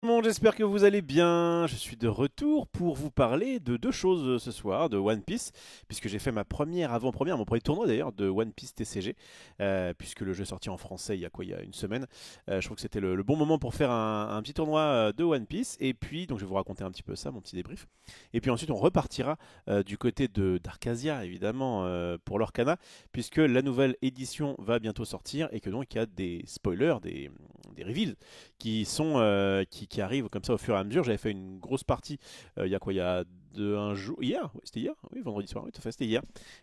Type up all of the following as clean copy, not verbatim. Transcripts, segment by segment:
Bon, j'espère que vous allez bien. Je suis de retour pour vous parler de deux choses ce soir, de One Piece, puisque j'ai fait ma première avant-première, mon premier tournoi d'ailleurs de One Piece TCG, puisque le jeu est sorti en français il y a quoi, il y a une semaine. Je trouve que c'était le bon moment pour faire un petit tournoi de One Piece, et puis donc je vais vous raconter un petit peu ça, mon petit débrief. Et puis ensuite on repartira du côté de d'Arcasia évidemment pour l'Orcana, puisque la nouvelle édition va bientôt sortir et que donc il y a des spoilers, des reveals qui arrivent comme ça au fur et à mesure. J'avais fait une grosse partie il y a quoi, il y a un jour, hier, ouais, c'était hier, oui, vendredi soir, oui, tout à fait, c'était hier.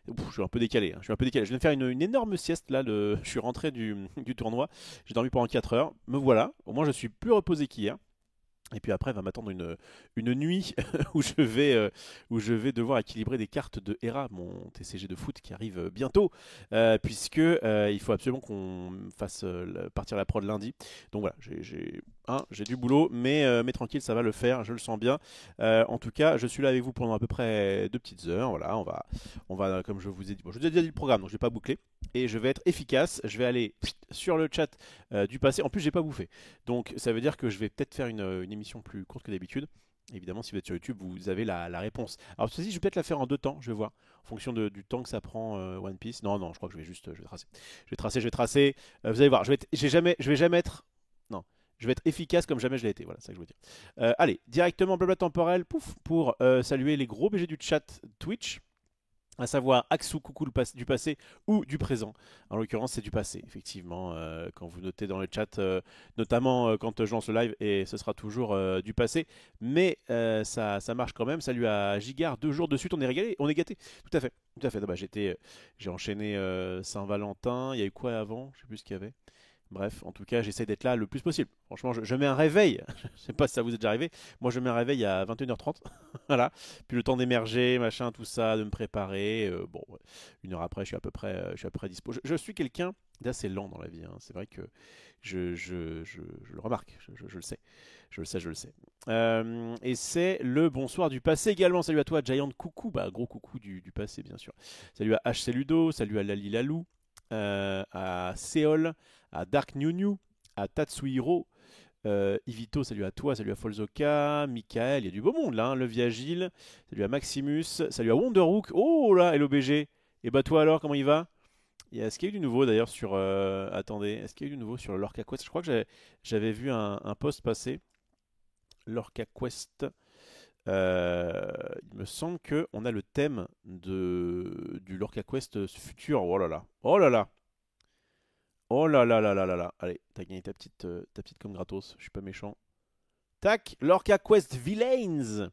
Je suis un peu décalé, hein, je suis un peu décalé. Je viens de faire une énorme sieste là, je suis rentré du tournoi, j'ai dormi pendant 4 heures, me voilà, au moins je suis plus reposé qu'hier. Et puis après, va m'attendre une nuit où je vais devoir équilibrer des cartes de Hera, mon TCG de foot qui arrive bientôt, puisque il faut absolument qu'on fasse partir la prod lundi. Donc voilà, j'ai du boulot, mais tranquille, ça va le faire, je le sens bien. En tout cas, je suis là avec vous pendant à peu près 2 petites heures. Voilà, on va comme je vous ai dit, bon, je vous ai déjà dit le programme, donc je vais pas boucler. Et je vais être efficace, je vais aller sur le chat du passé. En plus, j'ai pas bouffé. Donc ça veut dire que je vais peut-être faire une émission plus courte que d'habitude. Évidemment, si vous êtes sur YouTube, vous avez la réponse. Alors ceci, je vais peut-être la faire en 2 temps, je vais voir, en fonction du temps que ça prend One Piece. Non, non, je crois que je vais tracer. Je vais tracer. Vous allez voir, je vais jamais être, non, je vais être efficace comme jamais je l'ai été. Voilà, c'est ça que je veux dire. Allez, directement blabla temporel, pouf, pour saluer les gros BG du chat Twitch, à savoir Axou Coucou du passé ou du présent. En l'occurrence, c'est du passé, effectivement, quand vous notez dans le chat, notamment quand je lance le live, et ce sera toujours du passé, mais ça marche quand même. Salut à Gigard, 2 jours de suite, on est régalé, on est gâté. Tout à fait, tout à fait. Bah, j'ai enchaîné Saint-Valentin, il y a eu quoi avant? Je sais plus ce qu'il y avait. Bref, en tout cas, j'essaie d'être là le plus possible. Franchement, je mets un réveil. Je sais pas si ça vous est déjà arrivé. Moi, je mets un réveil à 21h30. Voilà. Puis le temps d'émerger, machin, tout ça, de me préparer. Bon, ouais. 1 heure après, je suis à peu près dispo. Je suis quelqu'un d'assez lent dans la vie, hein. C'est vrai que je le remarque. Je le sais. Je le sais, je le sais. Et c'est le bonsoir du passé également. Salut à toi, Giant Coucou. Bah, gros coucou du passé, bien sûr. Salut à HC Ludo. Salut à Lali Lalou. À Seol, à Dark New New, à Tatsuhiro, Ivito, salut à toi, salut à Folzoka, Michael, il y a du beau monde là, hein, Le Viagile, salut à Maximus, salut à Wonderhook, oh là, LOBG, et bah toi alors, comment il va? Est-ce qu'il y a eu du nouveau d'ailleurs sur. Attendez, est-ce qu'il y a eu du nouveau sur l'Orca Quest? Je crois que j'avais vu un post passer, l'Orca Quest. Il me semble qu'on a le thème du Lorca Quest futur. Oh là là. Oh là là. Oh là là là là là là. Allez, t'as gagné ta petite com gratos. Je suis pas méchant. Tac, Lorca Quest Villains.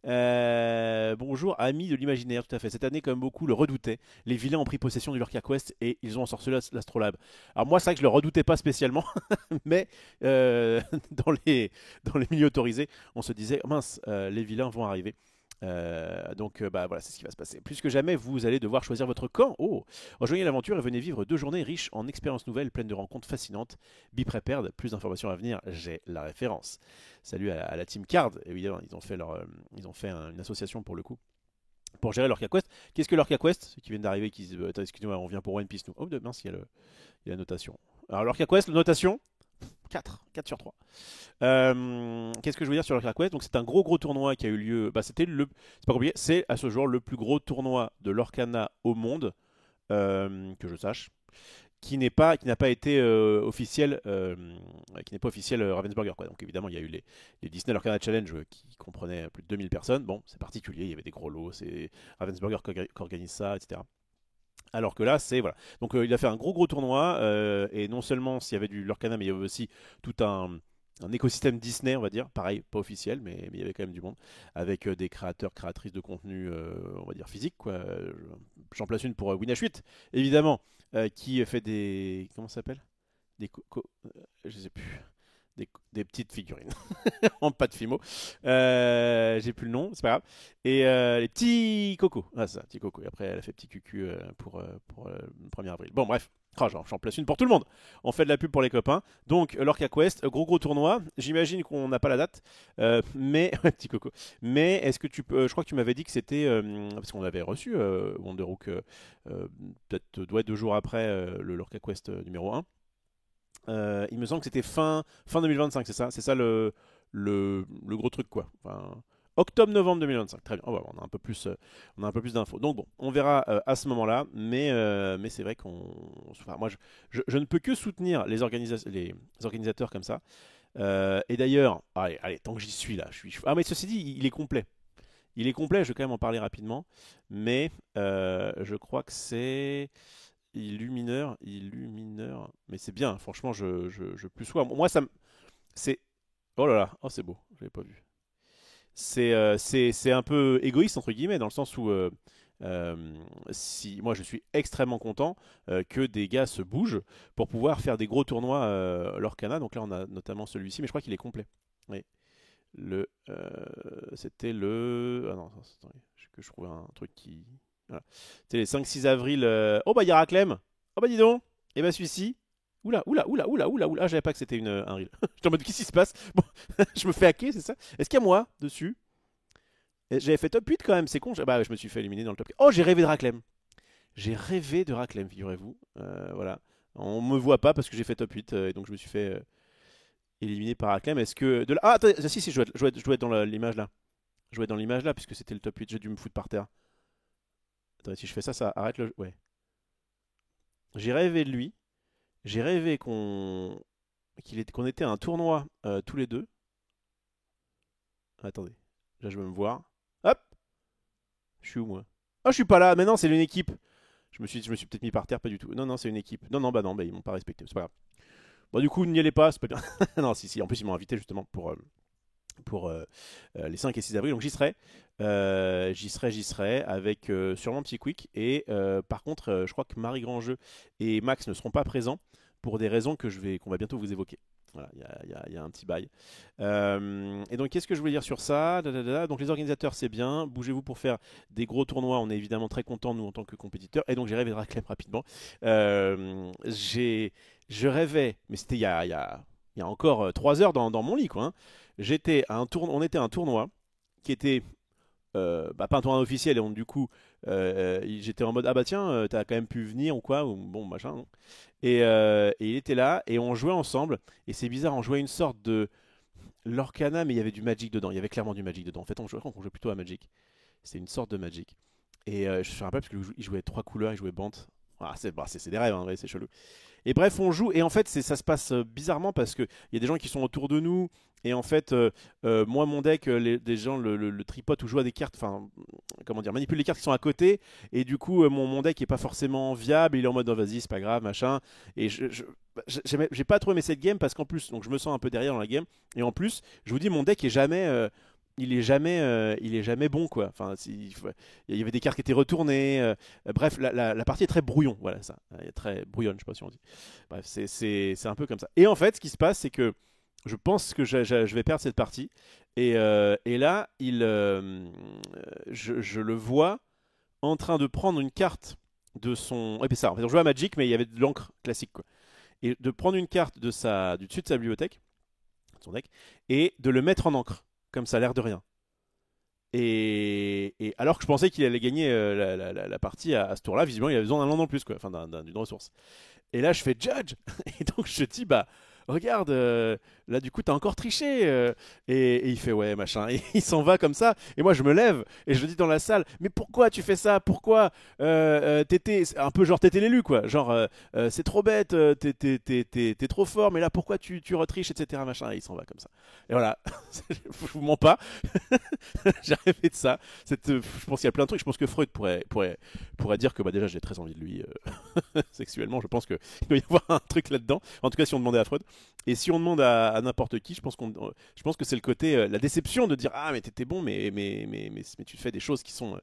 Bonjour, amis de l'imaginaire, tout à fait. Cette année, comme beaucoup le redoutaient, les vilains ont pris possession du Lorca Quest et ils ont ensorcelé l'Astrolabe. Alors moi, c'est vrai que je le redoutais pas spécialement, mais dans les milieux autorisés, on se disait, oh mince, les vilains vont arriver. Donc bah voilà, c'est ce qui va se passer. Plus que jamais, vous allez devoir choisir votre camp. Oh, rejoignez l'aventure et venez vivre 2 journées riches en expériences nouvelles, pleines de rencontres fascinantes. Be prepared, plus d'informations à venir, j'ai la référence. Salut à la team Card, évidemment, ils ont fait une association pour le coup, pour gérer l'Orca Quest. Qu'est-ce que l'Orca Quest? Ceux qui viennent d'arriver, qui disent attends, excusez-moi, on vient pour One Piece nous. Oh mince, il y a la notation. Alors l'Orca Quest, notation 4 sur 3. Qu'est-ce que je veux dire sur l'Orca Quest? Donc c'est un gros tournoi qui a eu lieu. Bah, c'est pas compliqué, c'est à ce jour le plus gros tournoi de l'Orcana au monde, que je sache, qui n'a pas été officiel, qui n'est pas officiel Ravensburger, quoi. Donc évidemment, il y a eu les Disney Arcana Challenge qui comprenaient plus de 2000 personnes. Bon, c'est particulier, il y avait des gros lots, c'est Ravensburger qui organise ça, etc. Alors que là, c'est voilà. Donc il a fait un gros tournoi, et non seulement s'il y avait du Lorcana, mais il y avait aussi tout un écosystème Disney, on va dire, pareil, pas officiel, mais il y avait quand même du monde, avec des créateurs, créatrices de contenu, on va dire physique, quoi. J'en place une pour Wina 8, évidemment, qui fait comment ça s'appelle? Je sais plus. Des petites figurines en pâte fimo. J'ai plus le nom, c'est pas grave. Et les petits cocos. Ah, c'est ça, petits cocos. Et après, elle a fait petit cucu pour le 1er avril. Bon, bref. Oh, j'en place une pour tout le monde. On fait de la pub pour les copains. Donc, l'Orca Quest, gros tournoi. J'imagine qu'on n'a pas la date. Mais, ouais, petit coco. Mais, est-ce que tu peux. Je crois que tu m'avais dit que c'était. Parce qu'on avait reçu Wonderhook, peut-être 2 jours après le Lorca Quest numéro 1. Il me semble que c'était fin 2025, c'est ça? C'est ça le gros truc quoi. Enfin, octobre-novembre 2025. Très bien. Oh, bah, on a un peu plus d'infos. Donc bon, on verra à ce moment-là. Mais c'est vrai enfin, moi, je ne peux que soutenir les organisateurs comme ça. Et d'ailleurs, allez, tant que j'y suis là, ah mais ceci dit, il est complet. Il est complet, je vais quand même en parler rapidement, mais je crois que c'est Illumineur, mais c'est bien, franchement, je plus sois. Moi, c'est, oh là là, oh c'est beau, je l'avais pas vu. C'est un peu égoïste entre guillemets dans le sens où euh, si moi je suis extrêmement content que des gars se bougent pour pouvoir faire des gros tournois Lorcana. Donc là, on a notamment celui-ci, mais je crois qu'il est complet. Oui. C'était le. Ah non, attendez, que je trouve un truc qui. Voilà. C'était les 5-6 avril. Oh bah il y a Raclem. Oh bah dis donc. Et bah celui-ci. Oula, oula, oula, oula, oula, oula. Ah, j'avais pas que c'était un reel. J'étais en mode qu'est-ce qui se passe? Bon, je me fais hacker, c'est ça? Est-ce qu'il y a moi dessus? Et j'avais fait top 8 quand même, c'est con. Bah, je me suis fait éliminer dans le top 4. Oh, j'ai rêvé de Raclem. J'ai rêvé de Raclem, figurez-vous. Voilà. On me voit pas parce que j'ai fait top 8 et donc je me suis fait éliminé par Raclem. Est-ce que. Ah, attendez, si, je dois être dans l'image là. Je dois être dans l'image là puisque c'était le top 8. J'ai dû me foutre par terre. Attendez, si je fais ça, ça arrête le. Ouais. J'ai rêvé de lui. J'ai rêvé qu'on était à un tournoi tous les deux. Attendez. Là, je veux me voir. Hop. Je suis où moi? Ah, je suis pas là. Mais non, c'est une équipe. Je me suis peut-être mis par terre, pas du tout. Non, non, c'est une équipe. Non, non, bah, ils m'ont pas respecté. C'est pas grave. Bon, du coup, n'y allez pas, c'est pas bien. Non, si, si. En plus, ils m'ont invité justement pour les 5 et 6 avril. Donc j'y serai avec sûrement Petit Quick. Et par contre, je crois que Marie Grandjeu et Max ne seront pas présents pour des raisons qu'on va bientôt vous évoquer. Voilà, il y a un petit bail. Et donc, qu'est-ce que je voulais dire sur ça? Donc, les organisateurs, c'est bien. Bougez-vous pour faire des gros tournois. On est évidemment très contents, nous, en tant que compétiteurs. Et donc, j'ai rêvé de Raclem rapidement. Je rêvais, mais c'était il y a encore 3 heures dans mon lit, quoi. Hein. On était à un tournoi qui était bah, pas un tournoi officiel, et donc du coup, j'étais en mode ah bah tiens, t'as quand même pu venir ou quoi, ou bon machin. Non. Et il était là et on jouait ensemble. Et c'est bizarre, on jouait une sorte de Lorcana, mais il y avait du Magic dedans. Il y avait clairement du Magic dedans. En fait, on jouait plutôt à Magic. C'était une sorte de Magic. Et je me rappelle parce qu'il jouait 3 couleurs, il jouait Bant. Ah, c'est des rêves, hein, ouais, c'est chelou. Et bref, on joue, et en fait, ça se passe bizarrement parce qu'il y a des gens qui sont autour de nous, et en fait, moi, mon deck, des gens le tripotent ou jouent à des cartes, enfin, comment dire, manipulent les cartes qui sont à côté, et du coup, mon deck est pas forcément viable, il est en mode, oh, vas-y, c'est pas grave, machin, et j'ai pas trop aimé cette game parce qu'en plus, donc je me sens un peu derrière dans la game, et en plus, je vous dis, mon deck est jamais. Il est jamais bon quoi. Enfin, il y avait des cartes qui étaient retournées. Bref, la partie est très brouillon. Voilà ça. Elle est très brouillonne, je sais pas si on dit. Bref, c'est un peu comme ça. Et en fait, ce qui se passe, c'est que je pense que je vais perdre cette partie. Et là, je le vois en train de prendre une carte de son. Et puis ça, en fait, on jouait à Magic, mais il y avait de l'encre classique quoi. Et de prendre une carte du dessus de sa bibliothèque, de son deck, et de le mettre en encre. Comme ça a l'air de rien. Et alors que je pensais qu'il allait gagner la partie à ce tour-là, visiblement il avait besoin d'un land en plus, quoi, enfin d'une ressource. Et là je fais judge, et donc je dis bah regarde, là du coup t'as encore triché, et il fait ouais machin, et il s'en va comme ça, et moi je me lève et je dis dans la salle mais pourquoi tu fais ça, pourquoi un peu genre t'étais l'élu quoi, genre c'est trop bête, t'es trop fort, mais là pourquoi tu retriches etc machin, et il s'en va comme ça. Et voilà, je vous mens pas, j'ai rêvé de ça. Je pense qu'il y a plein de trucs. Je pense que Freud pourrait dire que bah, déjà j'ai très envie de lui sexuellement. Je pense qu'il doit y avoir un truc là-dedans. En tout cas, si on demandait à Freud. Et si on demande à n'importe qui, je pense que c'est le côté, la déception de dire ah mais t'étais bon, mais tu fais des choses qui sont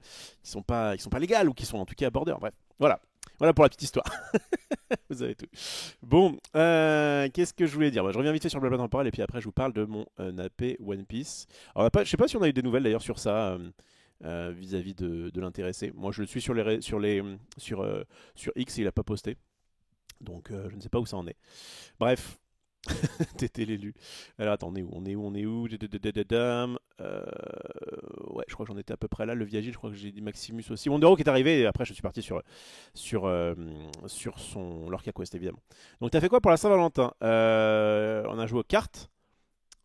pas légales ou qui sont en tout cas à border. Bref, voilà. Voilà pour la petite histoire. Vous avez tout. Bon, qu'est-ce que je voulais dire? Bah, je reviens vite fait sur le blabla temporel et puis après je vous parle de mon AP One Piece. Alors, je sais pas si on a eu des nouvelles d'ailleurs sur ça vis-à-vis de l'intéressé. Moi je le suis sur X et il a pas posté. Donc je ne sais pas où ça en est. Bref, t'étais l'élu. Alors attends, on est où ouais, je crois que j'en étais à peu près là. Le Viagile, je crois que j'ai dit Maximus aussi. Wondero qui est arrivé et après je suis parti sur son Lorca Quest évidemment. Donc t'as fait quoi pour la Saint-Valentin? On a joué aux cartes.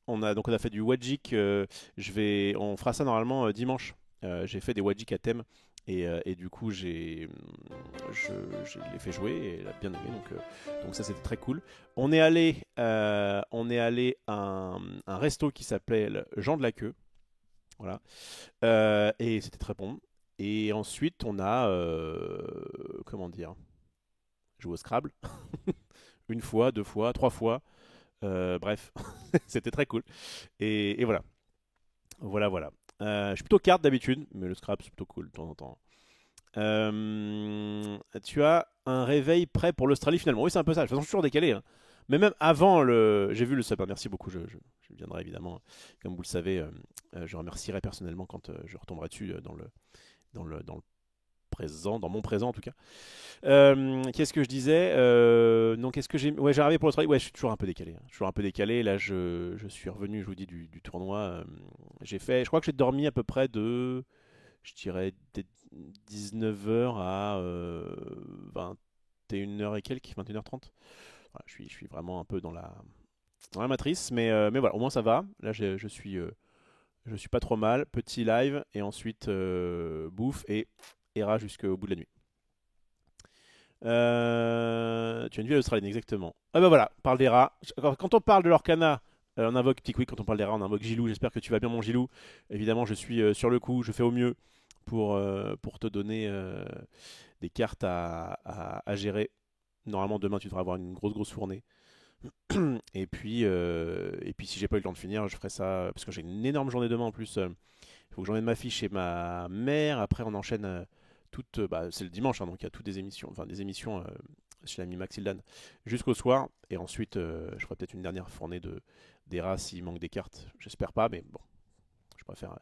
On a fait du Wajik. On fera ça normalement dimanche. J'ai fait des Wajik à thème. Et du coup, je l'ai fait jouer et elle a bien aimé. Donc ça, c'était très cool. On est allé à un resto qui s'appelait Jean de la Queue. Voilà. Et c'était très bon. Et ensuite, on a, comment dire, joué au Scrabble. Une fois, deux fois, trois fois. Bref, c'était très cool. Et voilà. Voilà, voilà. Je suis plutôt carte d'habitude, mais le Scrabble, c'est plutôt cool de temps en temps. Tu as un réveil prêt pour l'Australie finalement. Oui, c'est un peu ça. De toute façon, je suis toujours décalé, hein. Mais même avant le. J'ai vu le sapin. Merci beaucoup. Je viendrai évidemment. Comme vous le savez, je remercierai personnellement quand je retomberai dessus dans le présent, dans mon présent en tout cas. Qu'est-ce que je disais Donc, est-ce que j'ai. Ouais, j'ai arrivé pour l'Australie. Ouais, je suis toujours un peu décalé, hein. Je suis toujours un peu décalé. Là, je suis revenu, je vous dis, du tournoi. J'ai fait. Je crois que j'ai dormi à peu près de. Je dirais 19h à 21h et quelques, 21h30. Voilà, je suis vraiment un peu dans la matrice, mais voilà, au moins ça va. Là, je suis pas trop mal. Petit live, et ensuite bouffe et Hera jusqu'au bout de la nuit. Tu as une vie australienne, exactement. Ah bah voilà, parle des rats. Quand on parle de l'Orcana, on invoque Tickwick. Quand on parle des rats, on invoque Gilou. J'espère que tu vas bien, mon Gilou. Évidemment, je suis sur le coup, je fais au mieux pour te donner des cartes à gérer. Normalement, demain, tu devras avoir une grosse, grosse fournée. Et puis si j'ai pas eu le temps de finir, je ferai ça parce que j'ai une énorme journée demain en plus. Il faut que j'emmène ma fille chez ma mère. Après, on enchaîne bah, c'est le dimanche, hein, donc il y a toutes des émissions, enfin des émissions chez l'ami Maxildan jusqu'au soir. Et ensuite, je ferai peut-être une dernière fournée des rats s'il manque des cartes. J'espère pas, mais bon, je préfère.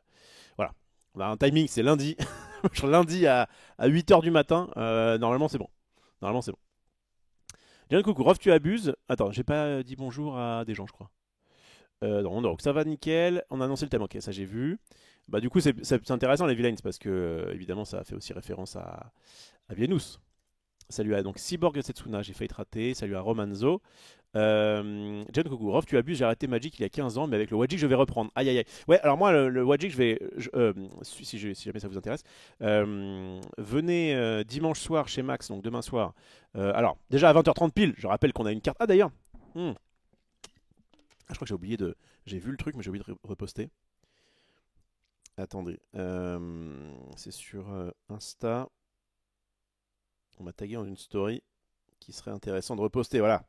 Voilà. On a un timing, c'est lundi. Lundi à 8h du matin. Normalement, c'est bon. Normalement, c'est bon. Bien, coucou. Rof, tu abuses. Attends, j'ai pas dit bonjour à des gens, je crois. Non, donc ça va nickel. On a annoncé le thème, ok, ça j'ai vu. Bah, du coup, c'est intéressant les villains parce que, évidemment, ça fait aussi référence à Vienus. Salut à donc Cyborg Setsuna, j'ai failli te rater. Salut à Romanzo. John Kokourov, tu abuses, j'ai arrêté Magic il y a 15 ans, mais avec le Wajik, je vais reprendre. Aïe aïe aïe. Ouais, alors moi, le Wajik, si jamais ça vous intéresse, venez dimanche soir chez Max, donc demain soir. Alors, déjà à 20h30 pile, je rappelle qu'on a une carte. Ah d'ailleurs, je crois que j'ai oublié de. J'ai vu le truc, mais j'ai oublié de reposter. Attendez, c'est sur Insta. On m'a tagué dans une story qui serait intéressant de reposter, voilà.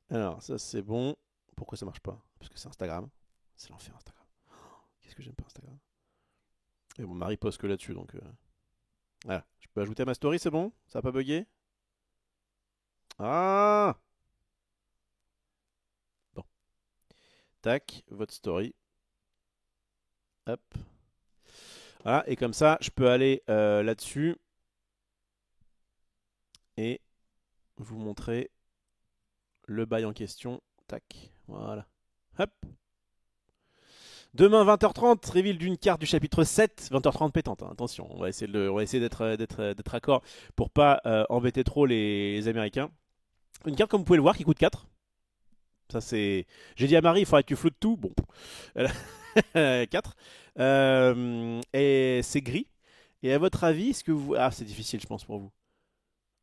Alors, ça c'est bon. Pourquoi ça marche pas? Parce que c'est Instagram. C'est l'enfer Instagram. Qu'est-ce que j'aime pas Instagram. Et mon mari poste que là-dessus, donc voilà. Je peux ajouter à ma story, c'est bon? Ça a pas bugué? Ah! Bon. Tac, votre story. Hop. Voilà, et comme ça, je peux aller là-dessus et vous montrer le bail en question. Tac, voilà. Hop. Demain 20h30, reveal d'une carte du chapitre 7, 20h30 pétante, hein. Attention, on va essayer d'être accord pour pas embêter trop les Américains. Une carte comme vous pouvez le voir qui coûte 4. Ça c'est. J'ai dit à Marie, il faudrait que tu floutes tout. Bon. 4. Et c'est gris. Et à votre avis, est-ce que vous. Ah, c'est difficile, je pense, pour vous.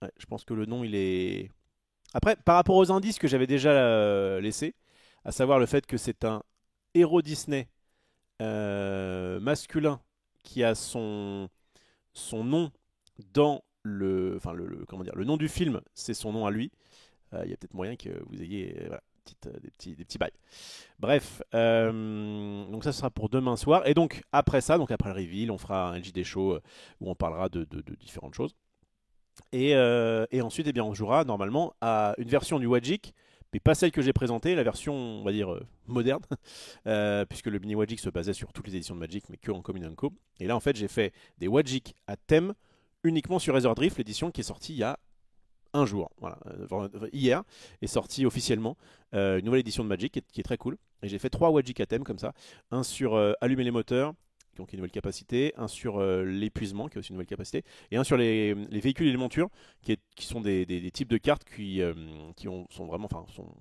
Ouais, je pense que le nom, il est. Après, par rapport aux indices que j'avais déjà laissés, à savoir le fait que c'est un héros Disney masculin qui a son nom dans enfin comment dire, le nom du film, c'est son nom à lui. Il y a peut-être moyen que vous ayez voilà, des petits bails. Bref, donc ça sera pour demain soir. Et donc après ça, donc après le reveal, on fera un JD show où on parlera de différentes choses. Et ensuite, eh bien, on jouera normalement à une version du Wajik, mais pas celle que j'ai présentée, la version, on va dire, moderne, puisque le mini Wajik se basait sur toutes les éditions de Magic, mais que en Common Co. Et là, en fait, j'ai fait des Wajik à thème uniquement sur Razor Drift, l'édition qui est sortie il y a un jour. Voilà. Hier est sortie officiellement une nouvelle édition de Magic qui est très cool. Et j'ai fait 3 Wajik à thème comme ça. Un sur allumer les moteurs, donc une nouvelle capacité, un sur l'épuisement qui a aussi une nouvelle capacité, et un sur les véhicules et les montures qui sont des types de cartes qui sont vraiment, enfin, sont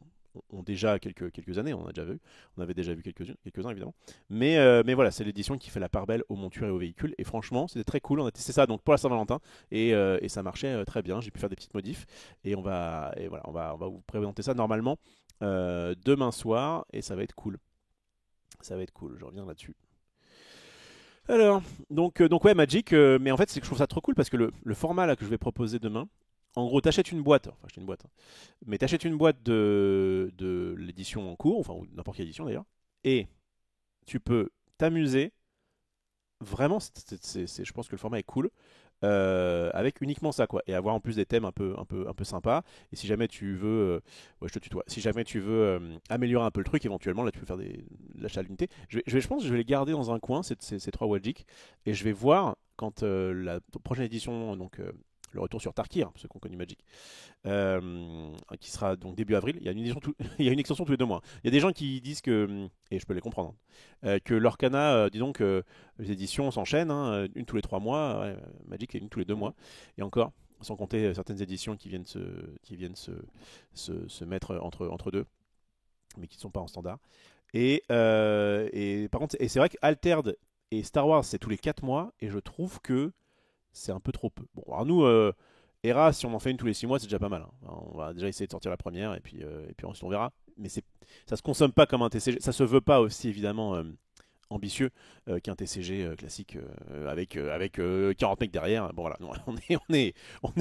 ont déjà quelques années, on avait déjà vu quelques-uns évidemment. Mais voilà, c'est l'édition qui fait la part belle aux montures et aux véhicules. Et franchement, c'était très cool. On a testé ça donc pour la Saint-Valentin et ça marchait très bien. J'ai pu faire des petites modifs et voilà, on va vous présenter ça normalement demain soir et ça va être cool. Ça va être cool. Je reviens là-dessus. Alors, donc ouais, Magic, mais en fait, c'est que je trouve ça trop cool parce que le format là que je vais proposer demain, en gros, t'achètes une boîte, enfin, acheter une boîte, hein, mais t'achètes une boîte de l'édition en cours, enfin, ou n'importe quelle édition d'ailleurs, et tu peux t'amuser. Vraiment, je pense que le format est cool. Avec uniquement ça quoi et avoir en plus des thèmes un peu sympas et si jamais tu veux ouais je te tutoie si jamais tu veux améliorer un peu le truc éventuellement là tu peux faire de l'achat à l'unité je pense que je vais les garder dans un coin ces trois Wajik et je vais voir quand la prochaine édition donc le retour sur Tarkir, ceux qui ont connu Magic, qui sera donc début avril. Il y a une édition il y a une extension tous les 2 mois. Il y a des gens qui disent que, et je peux les comprendre, que l'Orcana, disons que les éditions s'enchaînent, hein, une tous les 3 mois, ouais, Magic c'est une tous les 2 mois, et encore, sans compter certaines éditions qui viennent se mettre entre deux, mais qui ne sont pas en standard. Et par contre, et c'est vrai qu'Altered et Star Wars c'est tous les 4 mois, et je trouve que c'est un peu trop peu. Bon, alors nous, Hera, si on en fait une tous les 6 mois, c'est déjà pas mal, hein. On va déjà essayer de sortir la première et puis ensuite on verra. Mais ça se consomme pas comme un TCG. Ça se veut pas aussi évidemment ambitieux qu'un TCG classique avec 40 mecs derrière. Bon voilà, non, on est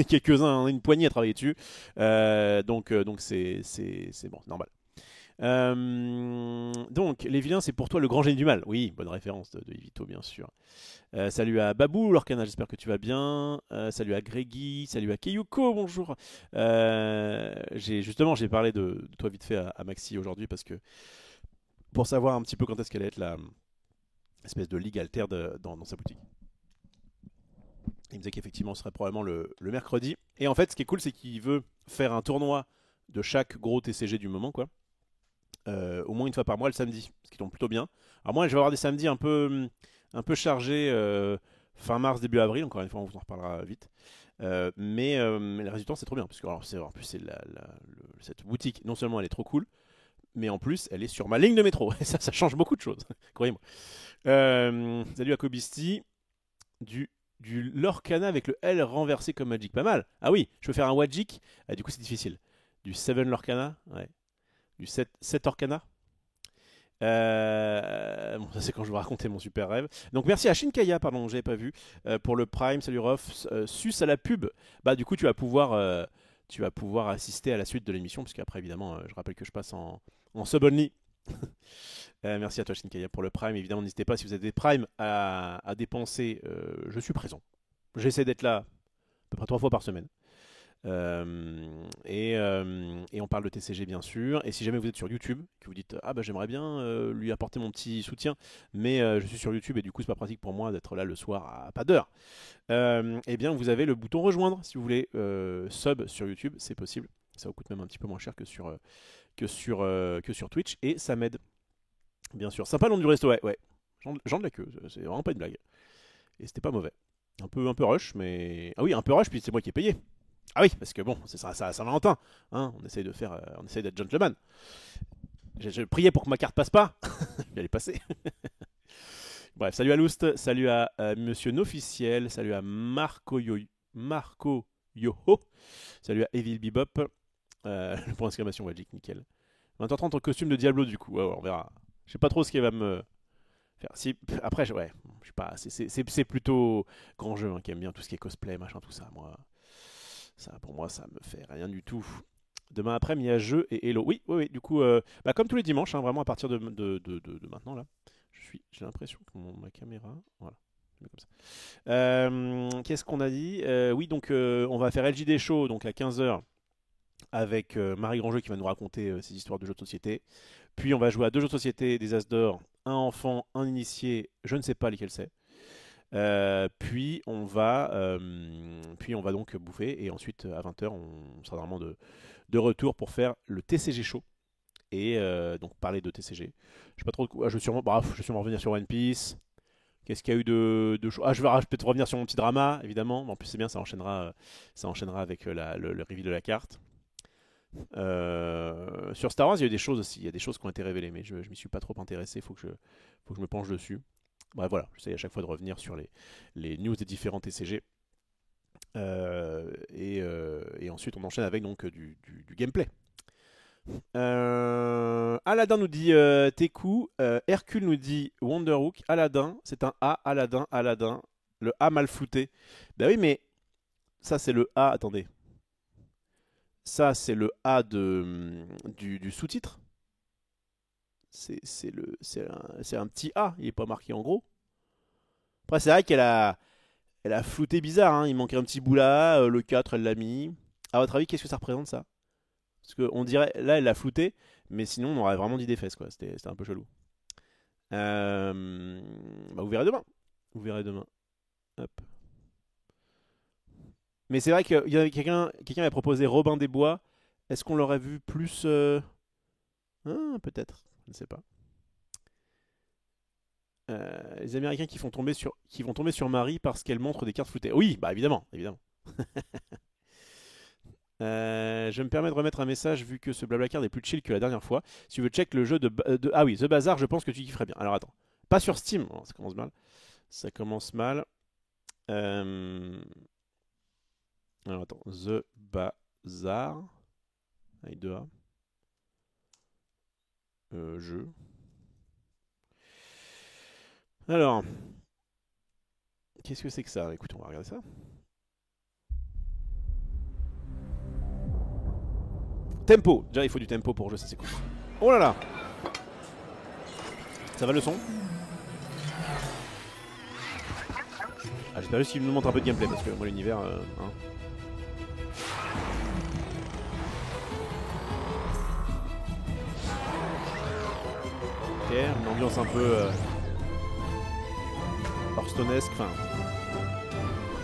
quelques-uns, on est une poignée à travailler dessus. Donc c'est bon, c'est normal. Donc, les vilains, c'est pour toi le grand génie du mal. Oui, bonne référence de Yvito, bien sûr. Salut à Babou, Lorcana, j'espère que tu vas bien. Salut à Greggy, salut à Keyuko, bonjour. J'ai parlé de toi vite fait à Maxi aujourd'hui parce que pour savoir un petit peu quand est-ce qu'elle allait être la espèce de ligue alter dans sa boutique. Il me disait qu'effectivement ce serait probablement le mercredi. Et en fait, ce qui est cool, c'est qu'il veut faire un tournoi de chaque gros TCG du moment, quoi. Au moins une fois par mois le samedi, ce qui tombe plutôt bien. Alors moi je vais avoir des samedis un peu chargés fin mars, début avril, encore une fois on vous en reparlera vite. Mais les résultats c'est trop bien, parce que alors, en plus cette boutique, non seulement elle est trop cool, mais en plus elle est sur ma ligne de métro, et ça change beaucoup de choses, croyez-moi. Salut à Kobisti, du Lorcana avec le L renversé comme Magic, pas mal. Ah oui, je peux faire un Wajik, du coup c'est difficile. Du 7 Lorcana, ouais. Du 7 Orcana. Bon, ça c'est quand je vous racontais mon super rêve. Donc merci à Shinkaya, pardon, j'avais pas vu, pour le Prime. Salut Rof. Sus à la pub. Bah du coup tu vas pouvoir assister à la suite de l'émission, puisque après évidemment, je rappelle que je passe en sub only. Merci à toi Shinkaya pour le Prime. Évidemment, n'hésitez pas si vous avez des Prime à dépenser. Je suis présent. J'essaie d'être là à peu près 3 fois par semaine. Et on parle de TCG bien sûr. Et si jamais vous êtes sur YouTube, que vous dites ah bah j'aimerais bien lui apporter mon petit soutien, mais je suis sur YouTube et du coup c'est pas pratique pour moi d'être là le soir à pas d'heure. Eh bien vous avez le bouton rejoindre si vous voulez sub sur YouTube, c'est possible. Ça vous coûte même un petit peu moins cher que sur Twitch et ça m'aide. Bien sûr. Sympa le nom du resto, ouais, ouais. Jean de la queue, c'est vraiment pas une blague. Et c'était pas mauvais. Un peu rush, mais. Ah oui, un peu rush, puis c'est moi qui ai payé. Ah oui, parce que bon, c'est ça, ça Saint-Valentin. Hein, on essaye d'être gentleman. Je priais pour que ma carte passe pas. Elle est passée. Bref, salut à Loust, salut à Monsieur Nofficiel, salut à Marco Yoho, salut à Evil Bebop. Le point d'exclamation Magic, nickel. 20h30 en costume de Diablo du coup. Ouais, ouais, on verra. Je sais pas trop ce qu'elle va me faire. Si, après, ouais, je sais pas. C'est plutôt grand jeu hein, qui aime bien tout ce qui est cosplay, machin, tout ça. Moi, ça, pour moi, ça me fait rien du tout. Demain après, il y a jeu et Hello. Oui, oui, oui. Du coup, comme tous les dimanches, hein, vraiment à partir de maintenant là, j'ai l'impression que ma caméra, voilà, je mets comme ça. Qu'est-ce qu'on a dit? Oui, donc on va faire LJD Show donc à 15h avec Marie Grandjeu qui va nous raconter ses histoires de jeux de société. Puis on va jouer à 2 jeux de société, des As d'or, un enfant, un initié, je ne sais pas lesquels c'est. Puis on va donc bouffer et ensuite à 20h on sera vraiment de retour pour faire le TCG Show et donc parler de TCG. Je sais pas trop. Je vais sûrement revenir sur One Piece. Qu'est-ce qu'il y a eu de show? Je vais peut-être revenir sur mon petit drama évidemment. En plus c'est bien, ça enchaînera avec le reveal de la carte. Sur Star Wars, il y a eu des choses aussi. Il y a des choses qui ont été révélées, mais je m'y suis pas trop intéressé. Faut que je me penche dessus. Bref, voilà. J'essaie à chaque fois de revenir sur les news des différents TCG. Et ensuite, on enchaîne avec donc du gameplay. Aladdin nous dit Teku. Hercule nous dit Wonderhook. Aladdin, c'est un A. Aladdin, Aladdin. Le A mal flouté. Bah oui, mais ça, c'est le A. Attendez. Ça, c'est le A du sous-titre. C'est un petit A. Il n'est pas marqué en gros. Après, c'est vrai elle a flouté bizarre. Hein. Il manquait un petit bout là. Le 4, elle l'a mis. À votre avis, qu'est-ce que ça représente ça? Parce qu'on dirait, là, elle l'a flouté. Mais sinon, on aurait vraiment dit des fesses. C'était un peu chelou. Bah, vous verrez demain. Vous verrez demain. Hop. Mais c'est vrai qu'il y avait quelqu'un avait proposé Robin des Bois. Est-ce qu'on l'aurait vu plus peut-être, je ne sais pas. Les Américains qui vont tomber sur Marie parce qu'elle montre des cartes floutées. Oui, bah évidemment, évidemment. Je me permets de remettre un message vu que ce Blablacar est plus chill que la dernière fois. Si tu veux check le jeu Ah oui, The Bazaar, je pense que tu kifferais bien. Alors attends, pas sur Steam. Oh, ça commence mal. Ça commence mal. Alors attends, The Bazaar avec 2A. Jeu. Alors, qu'est-ce que c'est que ça? Écoute, on va regarder ça. Tempo. Déjà, il faut du tempo pour jouer, ça c'est cool. Oh là là. Ça va le son? Ah, j'espère juste qu'il nous montre un peu de gameplay parce que moi l'univers... hein. Ok, une ambiance un peu... Hearthstonesque, enfin...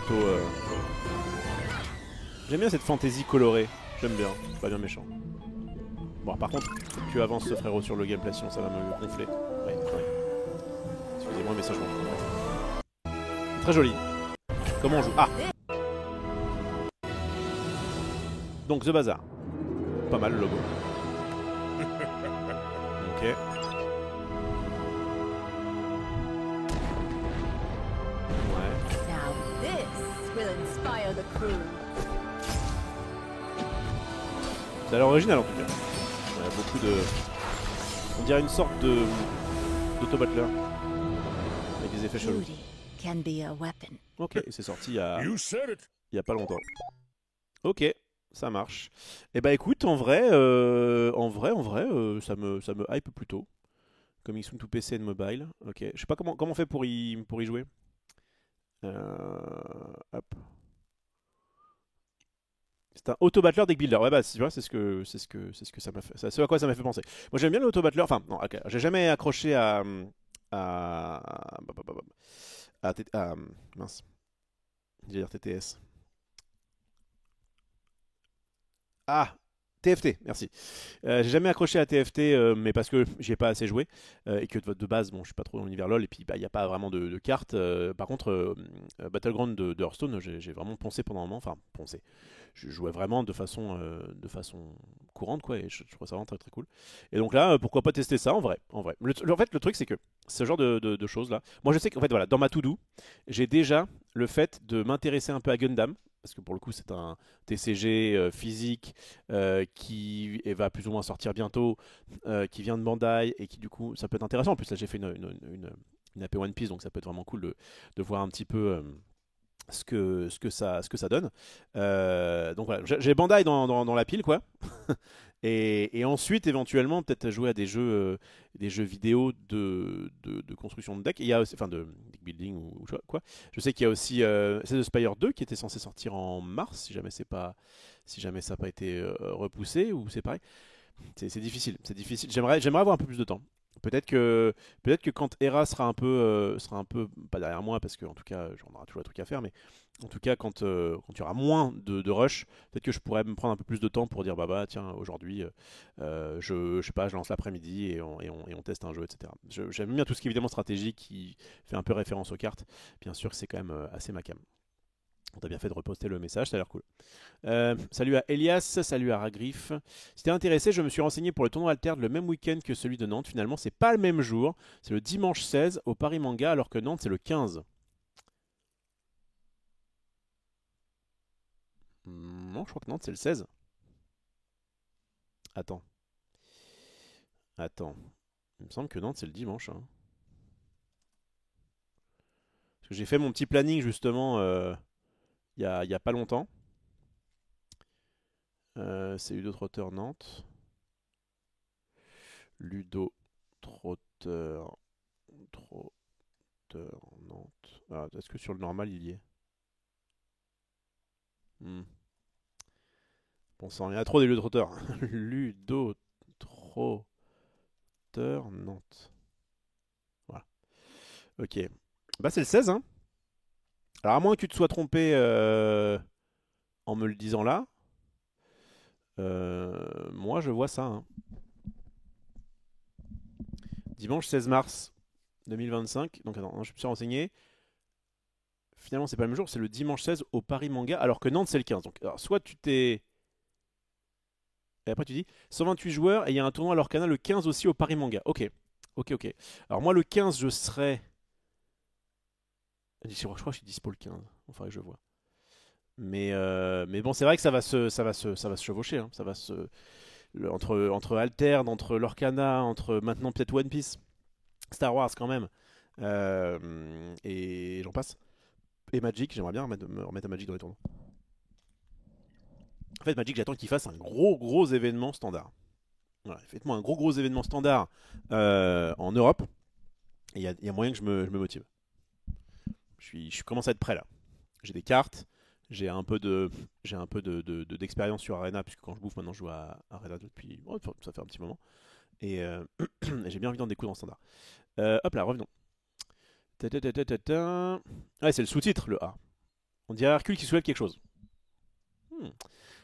Plutôt... J'aime bien cette fantaisie colorée. J'aime bien, c'est pas bien méchant. Bon, par contre, faut que tu avances ce frérot sur le gameplay, sinon ça va me gonfler. Ouais. Excusez-moi, mais ça je m'en fous. Très joli. Comment on joue? Ah! Donc, The Bazaar. Pas mal le logo. Ok. Ouais. Now this will inspire the crew. C'est à l'original en tout cas. Il y a beaucoup de... On dirait une sorte de... d'auto-battler. Avec des effets chelous. Beauty can be a weapon. Ok, et c'est sorti il y a pas longtemps. Ok, ça marche. Et bah écoute, en vrai, ça me hype plutôt. Coming soon to PC and mobile. Ok, je sais pas comment on fait pour y jouer. Hop. C'est un auto-battler deck builder. Ouais, bah, tu vois, c'est ce que ça m'a fait. C'est ce à quoi ça m'a fait penser. Moi, j'aime bien l'auto-battler. Enfin, non, okay. J'ai jamais accroché mince. Je vais dire TTS. Ah, TFT, merci. J'ai jamais accroché à TFT, mais parce que j'y ai pas assez joué et que de base, bon, je suis pas trop dans l'univers LoL et puis bah il y a pas vraiment de cartes. Par contre, Battleground de Hearthstone, j'ai vraiment poncé pendant un moment. Enfin, poncé. Je jouais vraiment de façon courante quoi et je trouve ça vraiment très très cool. Et donc là, pourquoi pas tester ça en vrai, en vrai. En fait, le truc c'est que ce genre de choses là. Moi, je sais qu'en fait voilà, dans ma to-do, j'ai déjà le fait de m'intéresser un peu à Gundam. Parce que pour le coup, c'est un TCG physique qui va plus ou moins sortir bientôt, qui vient de Bandai et qui du coup, ça peut être intéressant. En plus, là, j'ai fait une AP One Piece, donc ça peut être vraiment cool de voir un petit peu ce que ça donne. Donc voilà, j'ai Bandai dans la pile, quoi. Et ensuite, éventuellement, peut-être jouer à des jeux vidéo de construction de deck. Et il y a aussi, enfin, de deck building ou quoi. Je sais qu'il y a aussi c'est The Spire 2 qui était censé sortir en mars, si jamais ça n'a pas été repoussé ou c'est pareil. C'est difficile, c'est difficile. J'aimerais avoir un peu plus de temps. Peut-être que quand Hera sera un peu pas derrière moi parce qu'en tout cas j'en aurai toujours un truc à faire, mais en tout cas quand il y aura moins de rush, peut-être que je pourrais me prendre un peu plus de temps pour dire bah tiens aujourd'hui je sais pas, je lance l'après-midi et on teste un jeu, etc. J'aime bien tout ce qui est évidemment stratégique qui fait un peu référence aux cartes. Bien sûr que c'est quand même assez ma came. T'as bien fait de reposter le message, ça a l'air cool. Salut à Elias, salut à Ragrif. Si t'es intéressé, je me suis renseigné pour le tournoi Alterne le même week-end que celui de Nantes. Finalement, c'est pas le même jour. C'est le dimanche 16 au Paris Manga, alors que Nantes, c'est le 15. Non, je crois que Nantes, c'est le 16. Attends. Attends. Il me semble que Nantes, c'est le dimanche, hein. Parce que j'ai fait mon petit planning, justement, il y a pas longtemps. C'est Ludo Trotteur Nantes. Ludo Trotteur. Trotteur Nantes. Ah, est-ce que sur le normal, il y est? Hmm. Bon sang, il y en a trop des Ludo Trotteurs. Ludo Trotteur Nantes. Voilà. Ok. Bah, c'est le 16, hein. Alors, à moins que tu te sois trompé en me le disant là, moi je vois ça, hein. Dimanche 16 mars 2025. Donc, attends, je me suis renseigné. Finalement, c'est pas le même jour, c'est le dimanche 16 au Paris Manga, alors que Nantes, c'est le 15. Donc, alors, soit tu t'es. Et après, tu dis 128 joueurs et il y a un tournoi à l'Orcana le 15 aussi au Paris Manga. Ok. Ok, ok. Alors, moi, le 15, je serai. Je crois que je suis dispo le 15. Enfin, je vois. Mais bon, c'est vrai que ça va se chevaucher, hein. Ça va se. Entre Alterne, entre l'Orcana, entre maintenant peut-être One Piece, Star Wars quand même. Et j'en passe. Et Magic, j'aimerais bien me remettre à Magic dans les tournois. En fait, Magic, j'attends qu'il fasse un gros événement standard. Voilà, faites-moi un gros événement standard en Europe. Et il y a moyen que je me motive. Je commence à être prêt là. J'ai des cartes, d'expérience sur Arena, puisque quand je bouffe maintenant je joue à Arena depuis. Oh, ça fait un petit moment. Et j'ai bien envie d'en découdre en standard. Hop là, revenons. Ouais, c'est le sous-titre, le A. On dirait Hercule qui soulève quelque chose. Hmm.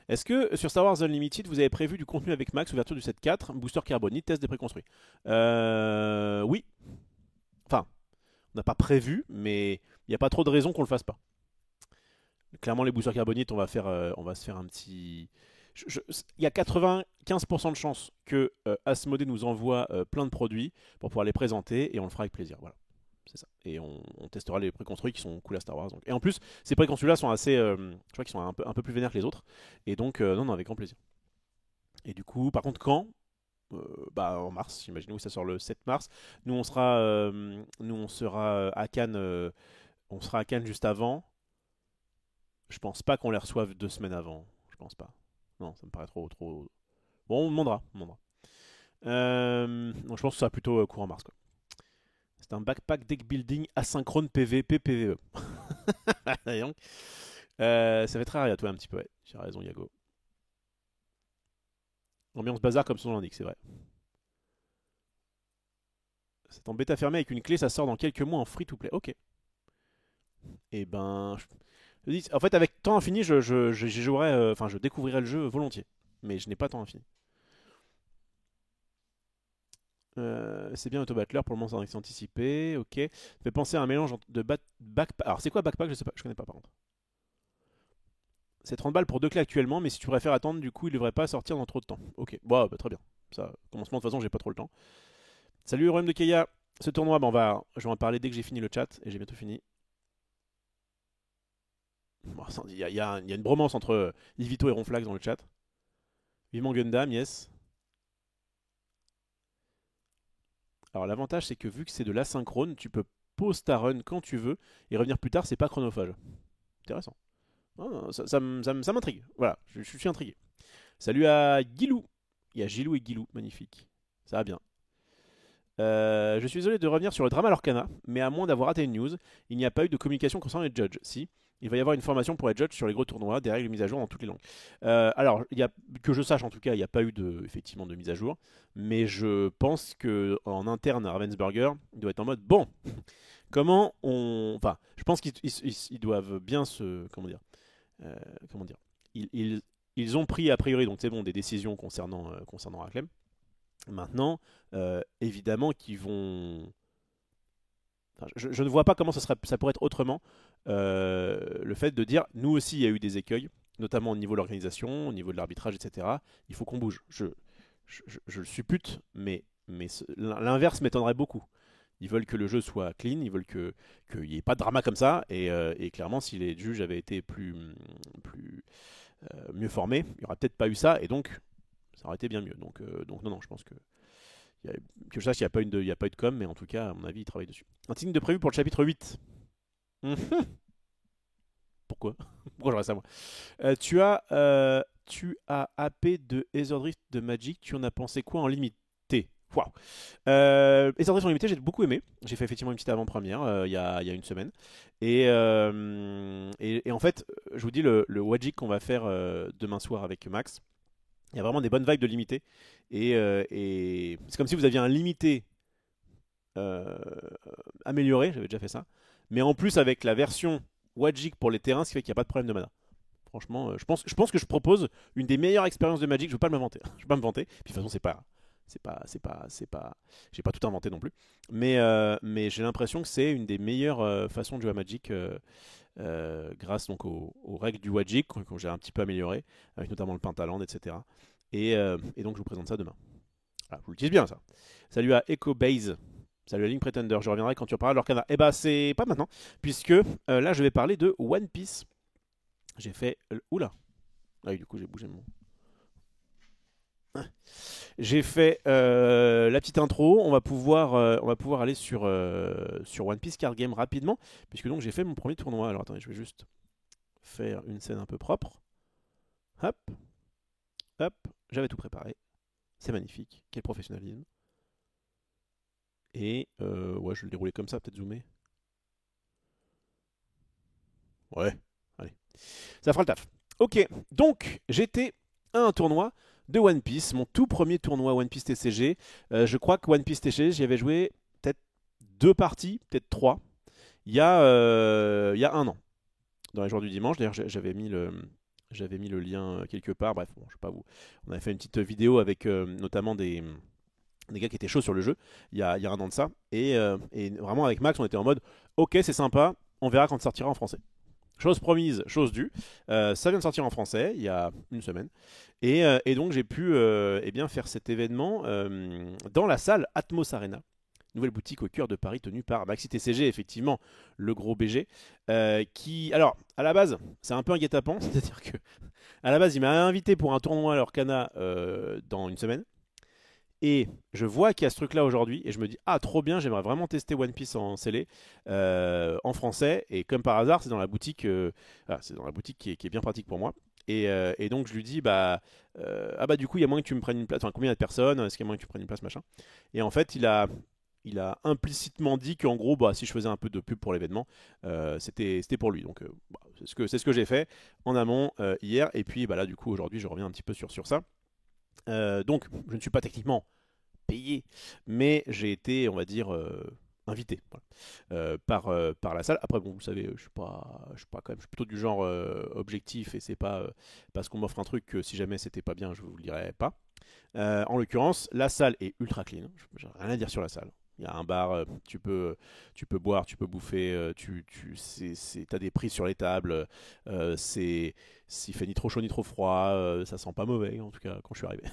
Est-ce que sur Star Wars Unlimited, vous avez prévu du contenu avec Max, ouverture du set 4, booster carbonite, test des préconstruits? Oui. Enfin, on n'a pas prévu, mais il n'y a pas trop de raisons qu'on le fasse pas. Clairement, les boosters carbonites, on va se faire un petit. Il y a 95% de chances que Asmodée nous envoie plein de produits pour pouvoir les présenter et on le fera avec plaisir. Voilà, c'est ça. Et on testera les préconstruits qui sont cool à Star Wars. Donc. Et en plus, ces préconstruits-là sont assez. Je crois qu'ils sont un peu plus vénères que les autres. Et donc, non, avec grand plaisir. Et du coup, par contre, quand bah, en mars, imaginez, ça sort le 7 mars. Nous, on sera à Cannes. On sera à Cannes juste avant. Je pense pas qu'on les reçoive 2 semaines avant. Je pense pas. Non, ça me paraît trop. Bon, on demandera. Donc je pense que ça sera plutôt courant mars, quoi. C'est un backpack deck building asynchrone PVP PVE. Ça fait très rare, toi, un petit peu. Ouais. J'ai raison, Yago. Ambiance bazar comme son nom l'indique, c'est vrai. C'est en bêta fermée avec une clé, ça sort dans quelques mois en free to play. Ok. Et ben, en fait, avec temps infini, j'y jouerais, enfin, je découvrirais le jeu volontiers. Mais je n'ai pas temps infini. C'est bien Autobattler pour le moment, c'est anticipé. Ok. Ça fait penser à un mélange de backpack. Alors, c'est quoi backpack? Je sais pas, je connais pas par contre. C'est 30 balles pour 2 clés actuellement, mais si tu préfères attendre, du coup, il devrait pas sortir dans trop de temps. Ok. Bon, bah, très bien. Ça, commencement, de toute façon, j'ai pas trop le temps. Salut, Royaume de Keia. Ce tournoi, bah, je vais en parler dès que j'ai fini le chat, et j'ai bientôt fini. Bon, il y a une bromance entre Ivito et Ronflax dans le chat. Vivement Gundam, yes. Alors l'avantage c'est que vu que c'est de l'asynchrone, tu peux pause ta run quand tu veux et revenir plus tard, c'est pas chronophage. Intéressant. Ah, ça m'intrigue. Voilà, je suis intrigué. Salut à Guilou. Il y a Gilou et Guilou, magnifique. Ça va bien. Je suis désolé de revenir sur le drama Lorcana, mais à moins d'avoir raté une news, il n'y a pas eu de communication concernant les judges. Si, il va y avoir une formation pour les judges sur les gros tournois, des règles mises à jour dans toutes les langues. Alors, que je sache en tout cas, il n'y a pas eu effectivement de mise à jour, mais je pense que en interne à Ravensburger, il doit être en mode bon. Comment on, enfin, je pense qu'ils doivent bien se, comment dire, ils ont pris a priori donc c'est bon des décisions concernant Raclem. Maintenant, évidemment qu'ils vont. Enfin, je ne vois pas comment ça pourrait être autrement. le fait de dire, nous aussi, il y a eu des écueils, notamment au niveau de l'organisation, au niveau de l'arbitrage, etc. Il faut qu'on bouge. Je le suppute, mais l'inverse m'étonnerait beaucoup. Ils veulent que le jeu soit clean, ils veulent qu'il n'y ait pas de drama comme ça. Et clairement, si les juges avaient été mieux formés, il n'y aurait peut-être pas eu ça. Et donc, ça aurait été bien mieux. Donc non, je pense que je sache, il n'y a pas eu de com, mais en tout cas, à mon avis, ils travaillent dessus. Un signe de prévu pour le chapitre 8. Pourquoi Pourquoi j'aurais ça moi tu as AP de Ezordrift de Magic, tu en as pensé quoi en limité? Waouh. Ezordrift en limité, j'ai beaucoup aimé. J'ai fait effectivement une petite avant-première il y a une semaine. Et en fait, je vous dis, le Wagic qu'on va faire demain soir avec Max, il y a vraiment des bonnes vibes de limité. Et c'est comme si vous aviez un limité euh, amélioré, j'avais déjà fait ça. Mais en plus, avec la version Wagic pour les terrains, ce qui fait qu'il n'y a pas de problème de mana. Franchement, je pense que je propose une des meilleures expériences de Magic. Je ne veux pas me vanter. Je veux pas me vanter. Puis de toute façon, j'ai pas tout inventé non plus. Mais j'ai l'impression que c'est une des meilleures façons de jouer à Magic grâce donc aux règles du Wagic que j'ai un petit peu amélioré, avec notamment le Pentaland, etc. Et donc je vous présente ça demain. Ah, je vous l'utilise bien ça. Salut à EchoBase. Salut à Link Pretender. Je reviendrai quand tu reparleras de l'Orcana. Eh bah, c'est pas maintenant, puisque là je vais parler de One Piece. J'ai fait. Oula! Ah oui, du coup, j'ai bougé mon. J'ai fait la petite intro. On va pouvoir aller sur One Piece Card Game rapidement, puisque donc j'ai fait mon premier tournoi. Alors attendez, je vais juste faire une scène un peu propre. Hop, hop, j'avais tout préparé. C'est magnifique. Quel professionnalisme. Et ouais, je vais le dérouler comme ça, peut-être zoomer. Ouais, allez. Ça fera le taf. Ok, donc j'étais à un tournoi de One Piece, mon tout premier tournoi One Piece TCG. Je crois que One Piece TCG, j'y avais joué peut-être 2 parties, peut-être 3, il y a un an, dans les jours du dimanche. D'ailleurs, j'avais mis le lien quelque part. Bref, bon, je sais pas vous. On avait fait une petite vidéo avec notamment des gars qui étaient chauds sur le jeu il y a un an de ça. Et vraiment, avec Max, on était en mode ok, c'est sympa, on verra quand ça sortira en français. Chose promise, chose due. Ça vient de sortir en français il y a une semaine. Et donc j'ai pu eh bien, faire cet événement dans la salle Atmos Arena. Nouvelle boutique au cœur de Paris tenue par Maxi TCG, effectivement, le gros BG. Qui, alors, à la base, c'est un peu un guet-apens. C'est-à-dire que, à la base, il m'a invité pour un tournoi à l'Orcana dans une semaine. Et je vois qu'il y a ce truc-là aujourd'hui, et je me dis, ah, trop bien, j'aimerais vraiment tester One Piece en scellé, en français. Et comme par hasard, c'est dans la boutique, c'est dans la boutique qui est bien pratique pour moi. Et donc je lui dis, ah bah du coup, il y a moyen que tu me prennes une place. Enfin, combien il y a de personnes? Est-ce qu'il y a moyen que tu prennes une place, machin? Et en fait, il a implicitement dit qu'en gros, bah, si je faisais un peu de pub pour l'événement, c'était pour lui. Donc, bah, c'est ce que j'ai fait en amont hier. Et puis, bah, là, du coup, aujourd'hui, je reviens un petit peu sur ça. Donc, je ne suis pas techniquement payé, mais j'ai été, on va dire, invité voilà, par la salle. Après, bon, vous savez, je suis pas quand même, je suis plutôt du genre objectif, et c'est pas parce qu'on m'offre un truc que si jamais c'était pas bien, je vous le dirais pas. En l'occurrence, la salle est ultra clean. J'ai rien à dire sur la salle. Il y a un bar, tu peux boire, tu peux bouffer, t'as des prix sur les tables. S'il fait ni trop chaud ni trop froid, ça sent pas mauvais en tout cas quand je suis arrivé.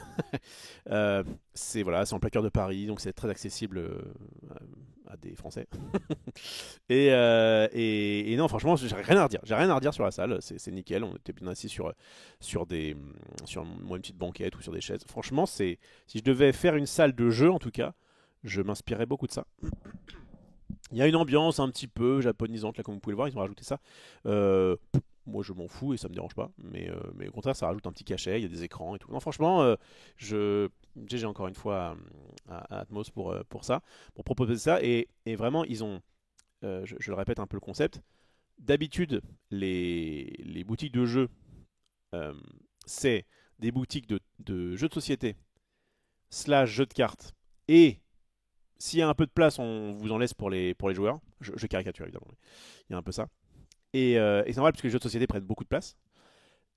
Voilà, c'est en plein cœur de Paris, donc c'est très accessible à des Français. Et non, franchement, j'ai rien à redire. J'ai rien à redire sur la salle. C'est nickel. On était bien assis sur moi, une petite banquette ou sur des chaises. Franchement, si je devais faire une salle de jeu en tout cas, je m'inspirais beaucoup de ça. Il y a une ambiance un petit peu japonisante là, comme vous pouvez le voir. Ils ont rajouté ça. Moi, je m'en fous et ça me dérange pas. Mais au contraire, ça rajoute un petit cachet. Il y a des écrans et tout. Non, franchement, j'ai encore une fois à Atmos pour ça, pour proposer ça. Et vraiment, ils ont, je le répète un peu le concept. D'habitude, les boutiques de jeux, c'est des boutiques de jeux de société / jeux de cartes. Et s'il y a un peu de place, on vous en laisse pour les joueurs. Je caricature évidemment. Mais il y a un peu ça. Et c'est normal parce que les jeux de société prennent beaucoup de place.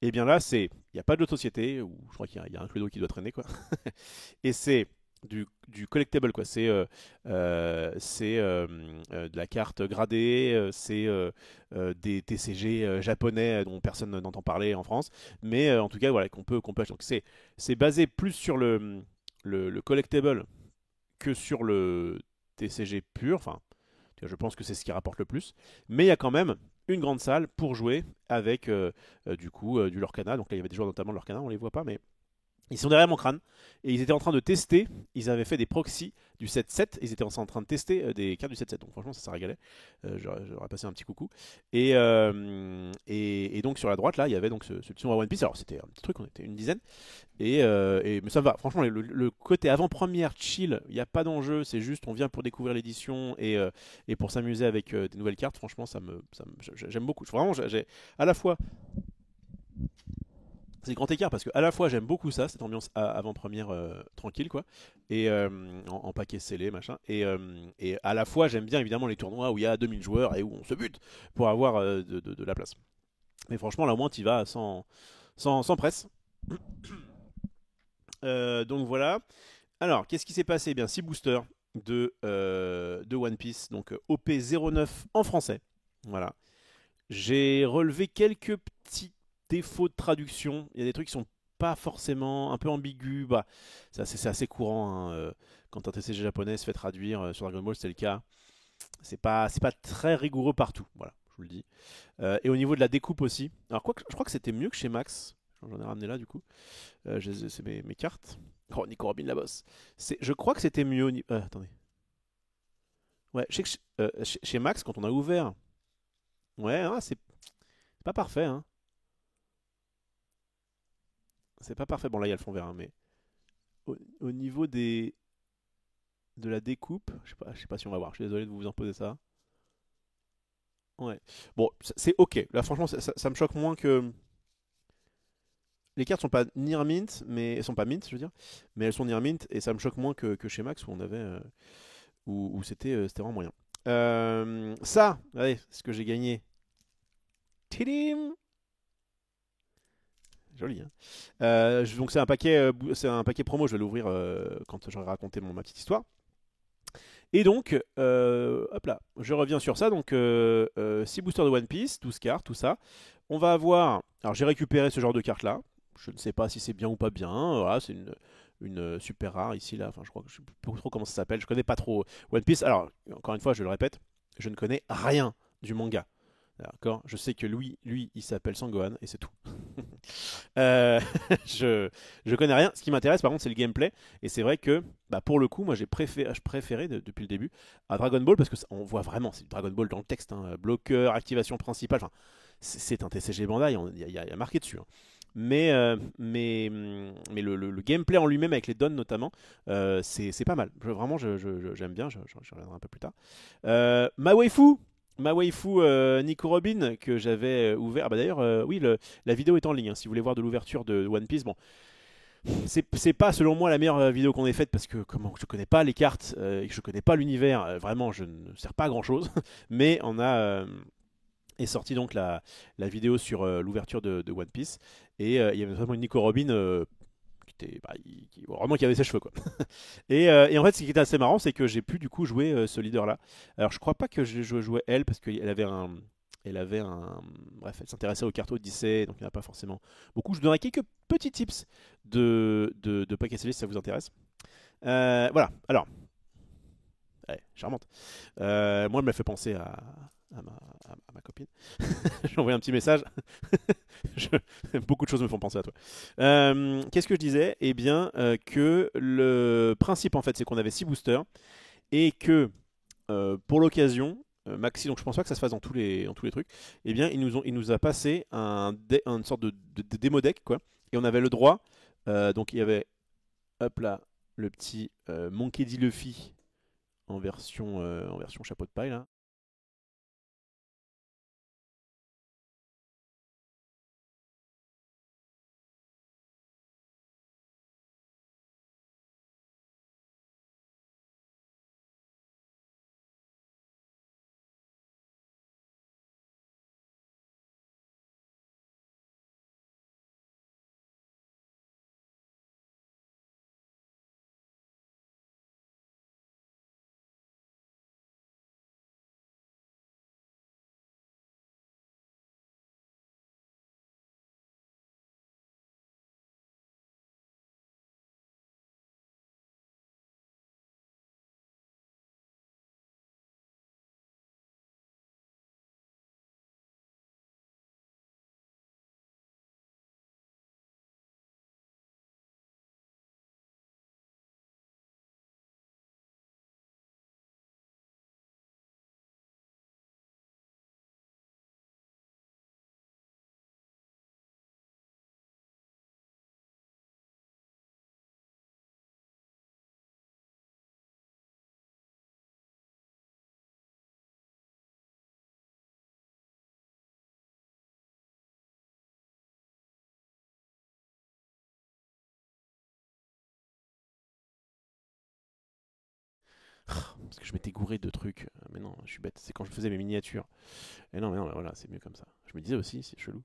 Et bien là, il n'y a pas de jeu de société, ou je crois qu'il y a un Cluedo qui doit traîner, quoi. Et c'est du collectible quoi. C'est de la carte gradée, c'est des TCG japonais dont personne n'entend parler en France, mais en tout cas voilà qu'on peut acheter. Donc c'est basé plus sur le collectible que sur le TCG pur. Enfin, je pense que c'est ce qui rapporte le plus. Mais il y a quand même une grande salle pour jouer avec du coup du Lorcana. Donc là il y avait des joueurs notamment de Lorcana, on les voit pas, mais ils sont derrière mon crâne et ils étaient en train de tester. Ils avaient fait des proxys du 7-7. Ils étaient en train de tester des cartes du 7-7. Donc franchement, ça régalait. J'aurais passé un petit coucou. Et donc sur la droite, là, il y avait donc ce petit tournoi One Piece. Alors c'était un petit truc, on était une dizaine. Mais ça va. Franchement, le côté avant-première chill, il n'y a pas d'enjeu. C'est juste, on vient pour découvrir l'édition et pour s'amuser avec des nouvelles cartes. Franchement, j'aime beaucoup. Vraiment, j'ai à la fois c'est grand écart parce que à la fois j'aime beaucoup ça, cette ambiance avant-première tranquille quoi, et en paquet scellé machin, et à la fois j'aime bien évidemment les tournois où il y a 2000 joueurs et où on se bute pour avoir de la place. Mais franchement là au moins tu vas sans presse. Donc voilà. Alors qu'est-ce qui s'est passé? Eh bien 6 boosters de One Piece, donc OP09 en français. Voilà. J'ai relevé quelques petits défauts de traduction. Il y a des trucs qui sont pas forcément un peu ambigus. Bah, c'est assez courant hein, quand un TCG japonais se fait traduire sur Dragon Ball, c'est le cas. C'est pas très rigoureux partout. Voilà, je vous le dis. Et au niveau de la découpe aussi. Alors quoi, je crois que c'était mieux que chez Max. J'en ai ramené là du coup. C'est mes cartes. Oh, Nico Robin la bosse. Je crois que c'était mieux. Attendez. Ouais, chez Max, quand on a ouvert. Ouais, hein, c'est pas parfait. Hein. C'est pas parfait. Bon, là, il y a le fond vert, hein, mais au niveau de la découpe, je sais pas si on va voir. Je suis désolé de vous en poser ça. Ouais. Bon, c'est ok. Là, franchement, ça me choque moins que. Les cartes sont pas near mint, mais elles sont pas mint, je veux dire, mais elles sont near mint et ça me choque moins que chez Max où on avait où c'était vraiment moyen. Ça, allez, c'est ce que j'ai gagné. Tidim. Joli, hein. Donc c'est un paquet promo. Je vais l'ouvrir quand j'aurai raconté ma petite histoire. Et donc, hop là, je reviens sur ça. Donc, 6 boosters de One Piece, 12 cartes, tout ça. On va avoir. Alors, j'ai récupéré ce genre de cartes là. Je ne sais pas si c'est bien ou pas bien. Voilà, c'est une super rare ici là. Enfin, je crois que je sais plus trop comment ça s'appelle. Je connais pas trop One Piece. Alors, encore une fois, je le répète, je ne connais rien du manga. D'accord. Je sais que lui, il s'appelle Sangohan et c'est tout. Euh, je connais rien. Ce qui m'intéresse par contre, c'est le gameplay. Et c'est vrai que bah, pour le coup, moi je préféré depuis le début à Dragon Ball parce que on voit vraiment, c'est du Dragon Ball dans le texte. Hein. Bloqueur, activation principale. Enfin, c'est un TCG Bandai, il y a marqué dessus. Hein. Mais le gameplay en lui-même, avec les dons notamment, c'est pas mal. Vraiment, j'aime bien. Je reviendrai un peu plus tard. Ma waifu Nico Robin que j'avais ouvert. Ah bah d'ailleurs, oui, la vidéo est en ligne. Hein, si vous voulez voir de l'ouverture de One Piece, bon, c'est pas selon moi la meilleure vidéo qu'on ait faite parce que comment je connais pas les cartes et que je connais pas l'univers. Vraiment, je ne sers pas à grand chose. Mais on a est sorti donc la vidéo sur l'ouverture de One Piece et il y avait notamment une Nico Robin. Vraiment qui avait ses cheveux quoi. Et en fait ce qui était assez marrant c'est que j'ai pu du coup jouer ce leader là. Alors je crois pas que je jouais elle parce qu'elle avait un bref elle s'intéressait aux cartes Odyssey donc il n'y en a pas forcément beaucoup. Je vous donnerai quelques petits tips de paquet si ça vous intéresse. Voilà alors ouais, charmante. Moi elle m'a fait penser à ma copine. J'ai envoyé un petit message. Beaucoup de choses me font penser à toi. Qu'est-ce que je disais? Eh bien, que le principe, en fait, c'est qu'on avait 6 boosters et que pour l'occasion, Maxi, donc je pense pas que ça se fasse dans tous les trucs, eh bien, il nous a passé une sorte de démo deck, quoi. Et on avait le droit, donc il y avait, hop là, le petit Monkey D. Luffy en version chapeau de paille, là. parce que je m'étais gouré de trucs. Mais non, je suis bête. C'est quand je faisais mes miniatures. Et non, mais non, mais voilà, c'est mieux comme ça. Je me disais aussi, c'est chelou.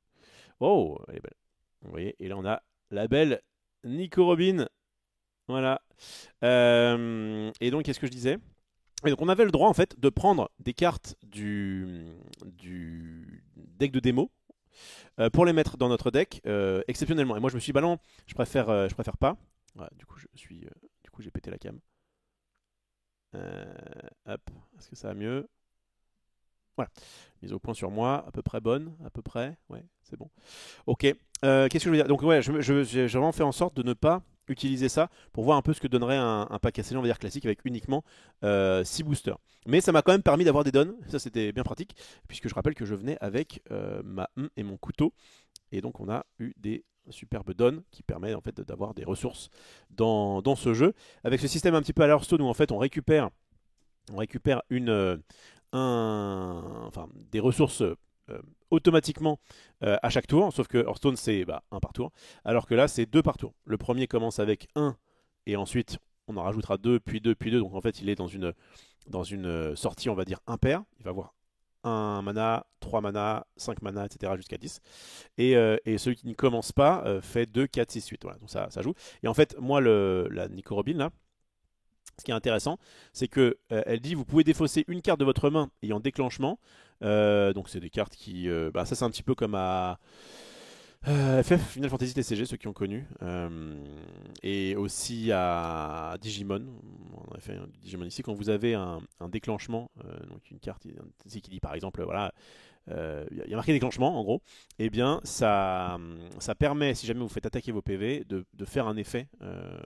Oh, elle est belle. Vous voyez, et là on a la belle Nico Robin. Voilà. Et donc, qu'est-ce que je disais? Et donc, on avait le droit en fait de prendre des cartes du deck de démo pour les mettre dans notre deck exceptionnellement. Et moi, je me suis dit, bah non, je préfère pas. Voilà, du coup, du coup, j'ai pété la cam. Hop, est-ce que ça va mieux? Voilà, mise au point sur moi, à peu près bonne, à peu près, ouais, c'est bon. Ok, qu'est-ce que je veux dire? Donc ouais, j'ai vraiment fait en sorte de ne pas utiliser ça pour voir un peu ce que donnerait un pack assez, on va dire classique avec uniquement 6 boosters. Mais ça m'a quand même permis d'avoir des dons, ça c'était bien pratique, puisque je rappelle que je venais avec ma et mon couteau, et donc on a eu des superbes dons qui permettent en fait d'avoir des ressources dans ce jeu, avec ce système un petit peu à l'Hearthstone où en fait on récupère enfin, des ressources automatiquement à chaque tour, sauf que Hearthstone c'est un par tour, alors que là c'est deux par tour. Le premier commence avec 1 et ensuite on en rajoutera 2, puis 2, puis 2, donc en fait il est dans une sortie on va dire impair, il va avoir 1 mana, 3 mana, 5 mana, etc. jusqu'à 10. Et celui qui ne commence pas fait 2, 4, 6, 8. Voilà, donc ça joue. Et en fait, moi, la Nico Robin, là, ce qui est intéressant, c'est que elle dit vous pouvez défausser une carte de votre main ayant déclenchement. Donc c'est des cartes qui, ça c'est un petit peu comme à FF Final Fantasy TCG, ceux qui ont connu, et aussi à Digimon. On a fait un Digimon ici quand vous avez un déclenchement, donc une carte qui dit par exemple voilà. Il y a marqué déclenchement en gros, et bien ça permet, si jamais vous faites attaquer vos PV, de faire un effet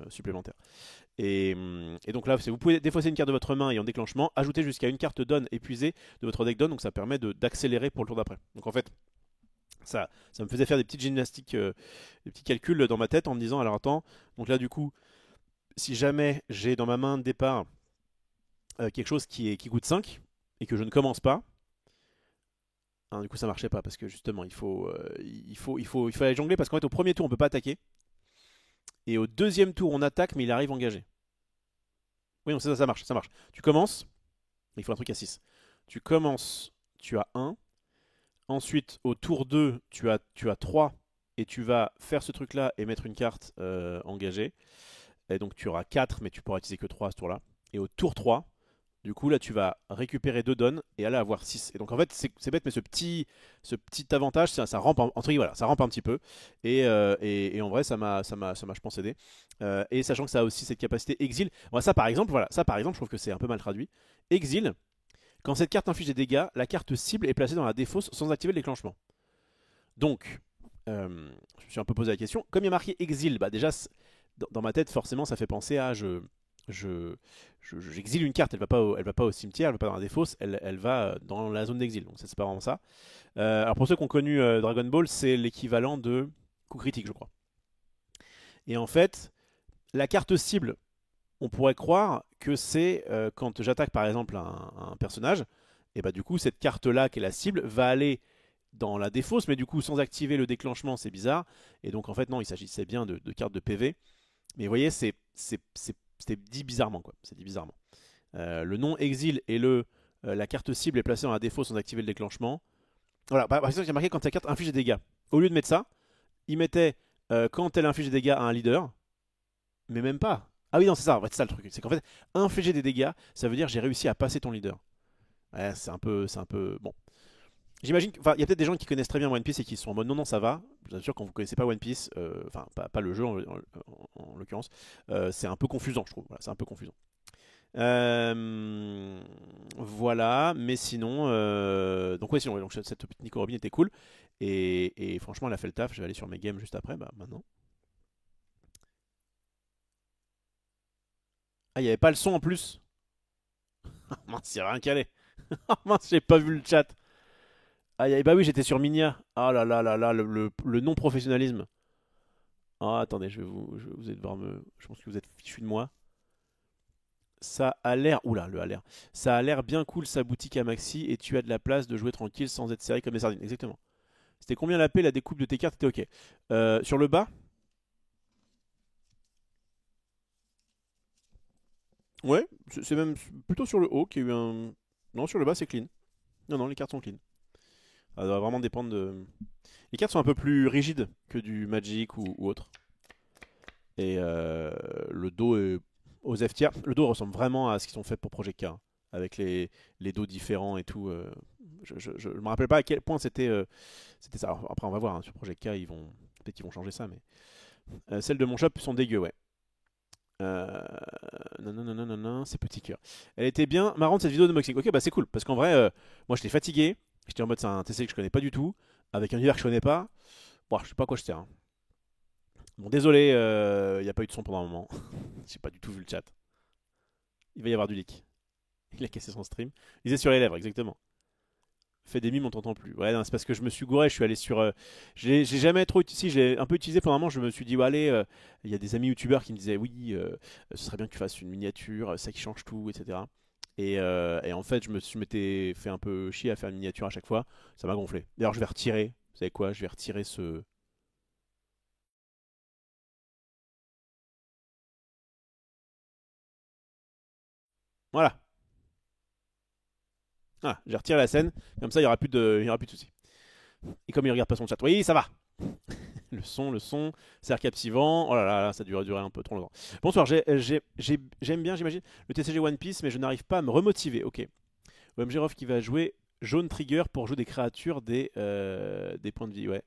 supplémentaire. Et donc là, vous pouvez défausser une carte de votre main et en déclenchement, ajouter jusqu'à une carte donne épuisée de votre deck donne, donc ça permet d'accélérer pour le tour d'après. Donc en fait, ça me faisait faire des petites gymnastiques, des petits calculs dans ma tête en me disant, alors attends, donc là du coup, si jamais j'ai dans ma main de départ quelque chose qui coûte 5 et que je ne commence pas, hein, du coup ça marchait pas parce que justement il faut aller jongler parce qu'en fait au premier tour on peut pas attaquer et au deuxième tour on attaque mais il arrive engagé. Oui, non, ça marche, ça marche. Tu commences, il faut un truc à 6. Tu commences, tu as 1. Ensuite, au tour 2, tu as 3. Et tu vas faire ce truc-là et mettre une carte engagée. Et donc tu auras 4, mais tu pourras utiliser que 3 à ce tour-là. Et au tour 3, du coup, là, tu vas récupérer 2 dons et aller avoir 6. Et donc, en fait, c'est bête, mais ce petit avantage, ça rampe, entre guillemets, voilà, ça rampe un petit peu. Et en vrai, ça m'a, je pense, aidé. Et sachant que ça a aussi cette capacité exil. Voilà, ça, par exemple, je trouve que c'est un peu mal traduit. Exil, quand cette carte inflige des dégâts, la carte cible est placée dans la défausse sans activer le déclenchement. Donc, je me suis un peu posé la question. Comme il y a marqué exil, déjà, dans ma tête, forcément, ça fait penser à j'exile une carte, elle va pas au cimetière, elle va pas dans la défausse, elle va dans la zone d'exil. Donc ça c'est pas vraiment ça. Alors pour ceux qui ont connu Dragon Ball, c'est l'équivalent de coup critique, je crois. Et en fait, la carte cible, on pourrait croire que c'est quand j'attaque par exemple un personnage, et bah du coup cette carte là qui est la cible va aller dans la défausse, mais du coup sans activer le déclenchement, c'est bizarre. Et donc en fait non, il s'agissait bien de cartes de PV. Mais vous voyez, c'était dit bizarrement, quoi. C'est dit bizarrement. Le nom exil et la carte cible est placée dans la défausse sans activer le déclenchement. Voilà, par exemple, j'ai marqué quand ta carte inflige des dégâts. Au lieu de mettre ça, il mettait quand elle inflige des dégâts à un leader, mais même pas. Ah oui, non, c'est ça, en fait, c'est ça le truc. C'est qu'en fait, infliger des dégâts, ça veut dire j'ai réussi à passer ton leader. Ouais, c'est un peu. Bon. J'imagine qu'il y a peut-être des gens qui connaissent très bien One Piece et qui sont en mode non, non, ça va. Bien sûr, quand vous connaissez pas One Piece, enfin, pas le jeu en l'occurrence, c'est un peu confusant, je trouve. Voilà, c'est un peu confusant. Voilà, mais sinon, donc ouais, sinon, donc cette petite Nico Robin était cool et franchement, elle a fait le taf. Je vais aller sur mes games juste après, maintenant. Ah, il y avait pas le son en plus. Mince, il y a rien calé. Mince, j'ai pas vu le chat. Ah, bah oui, j'étais sur Minia. Ah là là là là, le non-professionnalisme. Ah, attendez, vous allez devoir me. Je pense que vous êtes fichu de moi. Ça a l'air. Oula, le a l'air. Ça a l'air bien cool sa boutique à Maxi et tu as de la place de jouer tranquille sans être serré comme des sardines. Exactement. C'était combien la paix, la découpe de tes cartes était ok. Sur le bas. Ouais, c'est même plutôt sur le haut qu'il y a eu un. Non, sur le bas c'est clean. Non, non, les cartes sont clean. Ça doit vraiment dépendre de. Les cartes sont un peu plus rigides que du Magic ou autre. Et le dos est aux F tiers. Le dos ressemble vraiment à ce qu'ils sont faits pour Project K, hein, avec les dos différents et tout. Je me rappelle pas à quel point c'était ça. Alors, après, on va voir, hein, sur Project K, peut-être qu'ils vont changer ça, mais celles de mon shop sont dégueu, ouais. Euh, non, non, non, non, non, non, c'est petit cœur. Elle était bien marrante cette vidéo de unboxing. Ok, bah c'est cool, parce qu'en vrai, moi j'étais fatigué. J'étais en mode c'est un TC que je connais pas du tout, avec un univers que je connais pas. Bon, je sais pas à quoi je sers, hein. Bon, désolé, il n'y a pas eu de son pendant un moment. J'ai pas du tout vu le chat. Il va y avoir du leak. Il a cassé son stream. Il est sur les lèvres, exactement. Fait des mimes, on t'entend plus. Ouais, non, c'est parce que je me suis gouré, je suis allé sur. J'ai jamais trop utilisé. Si, j'ai un peu utilisé pendant un moment, je me suis dit, ouais, allez, il y a des amis youtubeurs qui me disaient, oui, ce serait bien que tu fasses une miniature, ça qui change tout, etc. Et en fait, je m'étais fait un peu chier à faire une miniature à chaque fois. Ça m'a gonflé. D'ailleurs, je vais retirer. Vous savez quoi? Je vais retirer ce. Voilà. Voilà, j'ai retiré la scène. Comme ça, il y aura plus de soucis. Et comme il regarde pas son chat, oui, ça va. Le son, c'est captivant. Oh là là, ça a duré un peu trop longtemps. Bonsoir, j'aime bien, j'imagine, le TCG One Piece, mais je n'arrive pas à me remotiver. Ok. OMG Rof qui va jouer jaune trigger pour jouer des créatures des points de vie, ouais.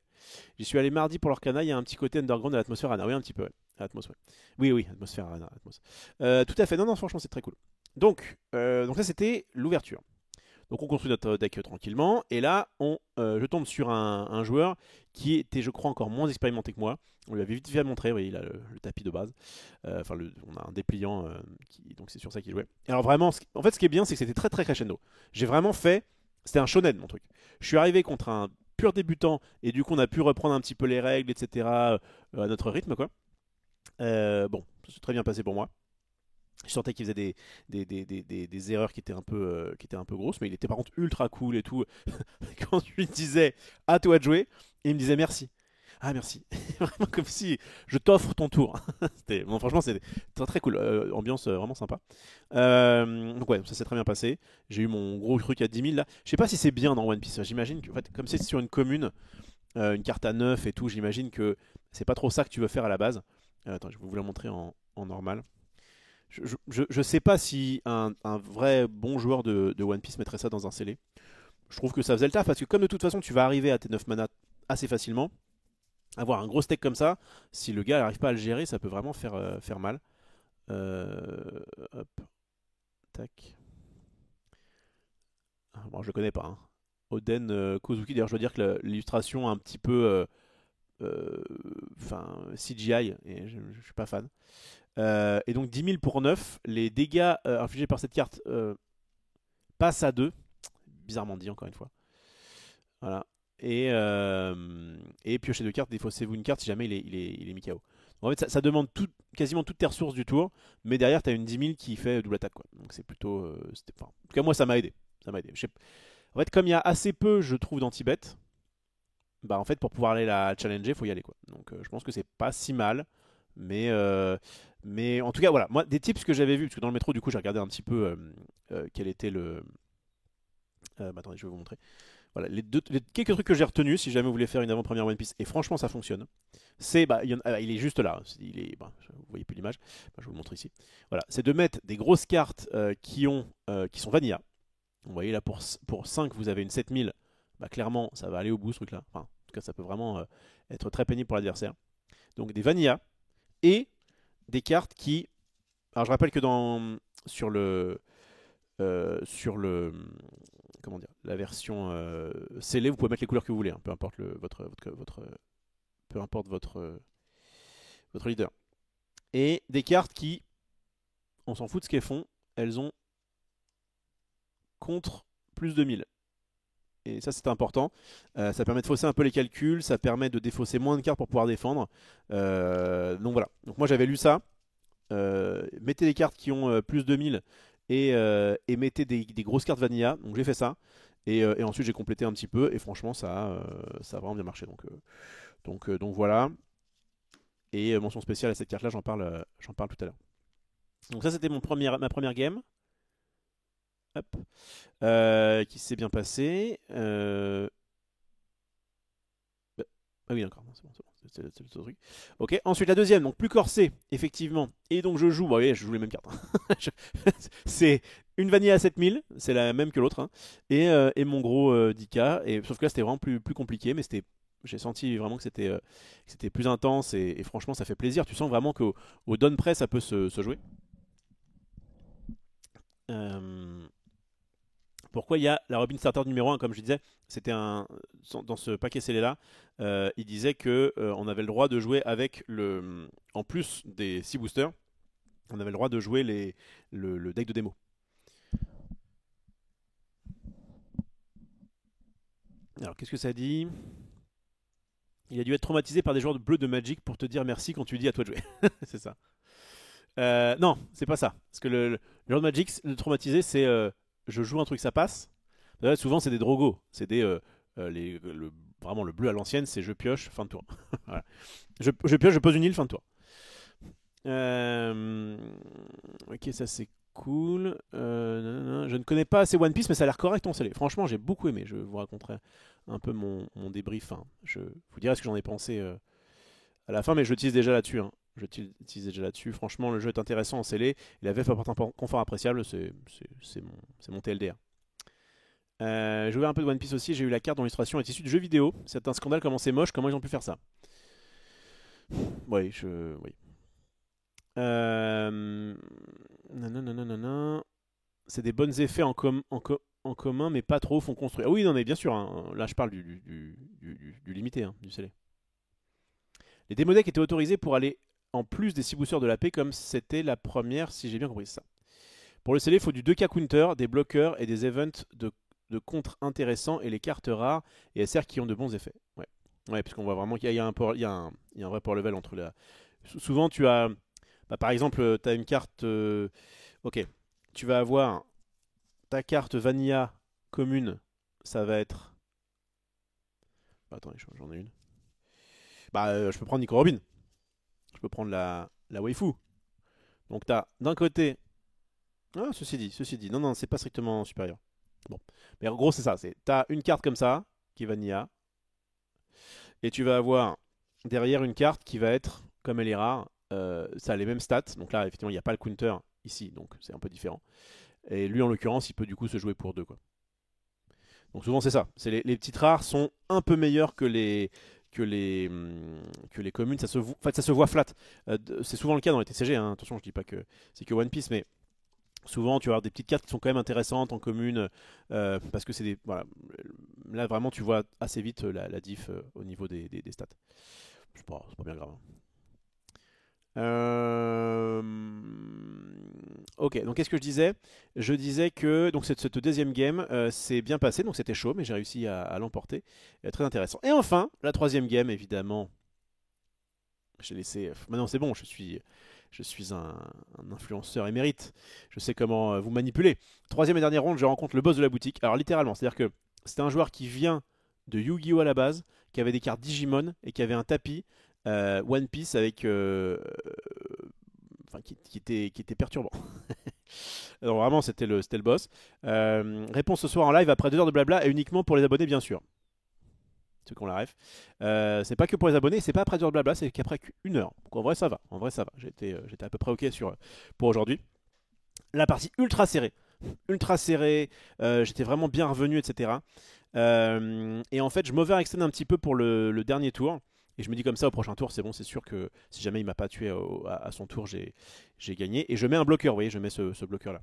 J'y suis allé mardi pour leur canal, il y a un petit côté underground à l'atmosphère Arena. Oui, un petit peu, ouais. Atmos, ouais. Oui, oui, atmosphère Arena. Atmos. Tout à fait, non, non, franchement, c'est très cool. Donc ça, c'était l'ouverture. Donc on construit notre deck tranquillement. Et là, je tombe sur un joueur qui était, je crois, encore moins expérimenté que moi. On lui avait vite fait montrer, oui, il a le tapis de base. Enfin, on a un dépliant, donc c'est sur ça qu'il jouait. Et alors vraiment, en fait, ce qui est bien, c'est que c'était très très crescendo. J'ai vraiment fait, c'était un shonen mon truc. Je suis arrivé contre un pur débutant et du coup on a pu reprendre un petit peu les règles, etc. À notre rythme, quoi. Bon, ça s'est très bien passé pour moi. Je sentais qu'il faisait des erreurs qui étaient un peu grosses, mais il était par contre ultra cool et tout. Quand je lui disais à toi de jouer, il me disait merci. Ah merci. Vraiment comme si je t'offre ton tour. Bon, franchement, c'était très très cool. Ambiance vraiment sympa. Donc ouais, ça s'est très bien passé. J'ai eu mon gros truc à 10 000 là. Je sais pas si c'est bien dans One Piece. J'imagine que en fait, comme c'est sur une commune, une carte à 9 et tout, j'imagine que c'est pas trop ça que tu veux faire à la base. Attends, je vais vous la montrer en normal. Je sais pas si un vrai bon joueur de One Piece mettrait ça dans un scellé. Je trouve que ça faisait le taf parce que comme de toute façon tu vas arriver à tes 9 mana assez facilement, avoir un gros steak comme ça, si le gars n'arrive pas à le gérer, ça peut vraiment faire mal. Hop, tac. Ah, bon, je le connais pas, hein. Oden Kozuki, d'ailleurs je dois dire que l'illustration a un petit peu enfin CGI et je suis pas fan. Et donc 10 000 pour 9. Les dégâts infligés par cette carte passent à 2. Bizarrement dit, encore une fois. Voilà. Et piocher 2 cartes, défaussez-vous une carte si jamais il est mis KO. En fait, ça demande quasiment toutes tes ressources du tour, mais derrière, tu as une 10 000 qui fait double attaque, quoi. Donc c'est plutôt. En tout cas, moi, ça m'a aidé. Ça m'a aidé. En fait, comme il y a assez peu, je trouve, d'anti-bet, bah en fait, pour pouvoir aller la challenger, il faut y aller, quoi. Donc je pense que c'est pas si mal. Mais en tout cas, voilà. Moi, des tips que j'avais vus, parce que dans le métro, du coup, j'ai regardé un petit peu quel était le. Bah, attendez, je vais vous montrer. Voilà, les quelques trucs que j'ai retenus, si jamais vous voulez faire une avant-première One Piece, et franchement, ça fonctionne. C'est, bah, il est juste là. Vous voyez plus l'image. Bah, je vais vous le montrer ici. Voilà, c'est de mettre des grosses cartes qui sont vanilla. Vous voyez là, pour 5, vous avez une 7000. Bah, clairement, ça va aller au bout ce truc-là. Enfin, en tout cas, ça peut vraiment être très pénible pour l'adversaire. Donc des vanilla et des cartes qui. Alors je rappelle que sur le comment dire, la version scellée, vous pouvez mettre les couleurs que vous voulez, hein, peu importe peu importe votre leader. Et des cartes qui, on s'en fout de ce qu'elles font, elles ont contre plus de 1000. Et ça c'est important. Ça permet de fausser un peu les calculs, ça permet de défausser moins de cartes pour pouvoir défendre. Donc voilà. Donc moi j'avais lu ça. Mettez des cartes qui ont plus de 1000 et mettez des grosses cartes vanilla. Donc j'ai fait ça. Et ensuite j'ai complété un petit peu et franchement ça a vraiment bien marché. Donc voilà. Et mention spéciale à cette carte là, j'en parle tout à l'heure. Donc ça c'était ma première game. Hop. Qui s'est bien passée. Ah oui, d'accord, c'est bon, c'est le truc. Ok, ensuite la deuxième, donc plus corsée, effectivement. Et donc je joue, bon, oui, je joue les mêmes cartes. C'est une vanilla à 7000, c'est la même que l'autre. Hein. Et mon gros 10K. Sauf que là c'était vraiment plus compliqué, mais j'ai senti vraiment que c'était plus intense et franchement ça fait plaisir. Tu sens vraiment qu'au down press ça peut se jouer. Euh, Pourquoi il y a la Robin Starter numéro 1, comme je disais, c'était dans ce paquet scellé là, il disait que on avait le droit de jouer avec en plus des 6 boosters, on avait le droit de jouer le deck de démo. Alors qu'est-ce que ça dit? Il a dû être traumatisé par des joueurs bleus de Magic pour te dire merci quand tu lui dis à toi de jouer. C'est ça. Non, c'est pas ça. Parce que le joueur de Magic, le traumatisé, c'est je joue un truc, ça passe. Là, souvent, c'est des Drogo. C'est vraiment le bleu à l'ancienne, c'est je pioche, fin de tour. Voilà. Je pioche, je pose une île, fin de tour. Ok, ça c'est cool. Je ne connais pas assez One Piece, mais ça a l'air correct en scellé. Franchement, j'ai beaucoup aimé. Je vous raconterai un peu mon débrief. Hein. Je vous dirai ce que j'en ai pensé à la fin, mais je tease déjà là-dessus. Hein. Je tease déjà là-dessus. Franchement, le jeu est intéressant en scellé. Et la VF apporte un confort appréciable. C'est mon TLDR. J'ai ouvert un peu de One Piece aussi. J'ai eu la carte dont l'illustration est issue de jeux vidéo. C'est un scandale comment c'est moche. Comment ils ont pu faire ça? Oui. Nanana. C'est des bons effets en commun, mais pas trop font construire. Ah oui, non, mais bien sûr. Hein. Là, je parle du limité, hein, du scellé. Les démodecks étaient autorisés pour aller en plus des 6 boosters de la paix, comme c'était la première, si j'ai bien compris ça. Pour le scellé, il faut du 2K counter, des bloqueurs et des events de contre intéressants et les cartes rares et SR qui ont de bons effets. Ouais, parce qu'on voit vraiment qu'il y a un vrai power level entre la. Souvent, tu as. Bah, par exemple, tu as une carte. Ok. Tu vas avoir ta carte Vanilla commune. Ça va être. Attendez, j'en ai une. Bah, je peux prendre Nico Robin. Je peux prendre la waifu. Donc, tu as d'un côté. Ah, ceci dit. Non, c'est pas strictement supérieur. Bon. Mais en gros, c'est ça. Tu as une carte comme ça, qui est Vanilla. Et tu vas avoir derrière une carte qui va être, comme elle est rare, ça a les mêmes stats. Donc là, effectivement, il n'y a pas le counter ici, donc c'est un peu différent. Et lui, en l'occurrence, il peut du coup se jouer pour 2. Quoi. Donc souvent, c'est ça. Les petites rares sont un peu meilleures que les communes. En fait, ça se voit flat. C'est souvent le cas dans les TCG. Hein. Attention, je dis pas que c'est que One Piece, mais souvent, tu vas avoir des petites cartes qui sont quand même intéressantes en commune parce que c'est des. Voilà, là, vraiment, tu vois assez vite la diff au niveau des stats. C'est pas bien grave. Ok, donc qu'est-ce que je disais? Je disais que donc cette deuxième game s'est bien passée, donc c'était chaud, mais j'ai réussi à l'emporter. Très intéressant. Et enfin, la troisième game, évidemment. J'ai laissé. Maintenant, c'est bon, je suis un influenceur émérite. Je sais comment vous manipuler. Troisième et dernière ronde, je rencontre le boss de la boutique. Alors littéralement, c'est-à-dire que c'était un joueur qui vient de Yu-Gi-Oh à la base, qui avait des cartes Digimon et qui avait un tapis One Piece avec, enfin, qui était perturbant. Alors vraiment, c'était le boss. Réponse ce soir en live après 2 heures de blabla et uniquement pour les abonnés, bien sûr. Ceux qui ont la ref. C'est pas que pour les abonnés, c'est pas après 2 heures de blabla, c'est qu'après 1 heure. Donc en vrai, ça va. J'étais à peu près ok pour aujourd'hui. La partie ultra serrée. J'étais vraiment bien revenu, etc. Et en fait, je m'overextend un petit peu pour le dernier tour. Et je me dis comme ça, au prochain tour, c'est bon, c'est sûr que si jamais il m'a pas tué à son tour, j'ai gagné. Et je mets un bloqueur, vous voyez, je mets ce bloqueur-là.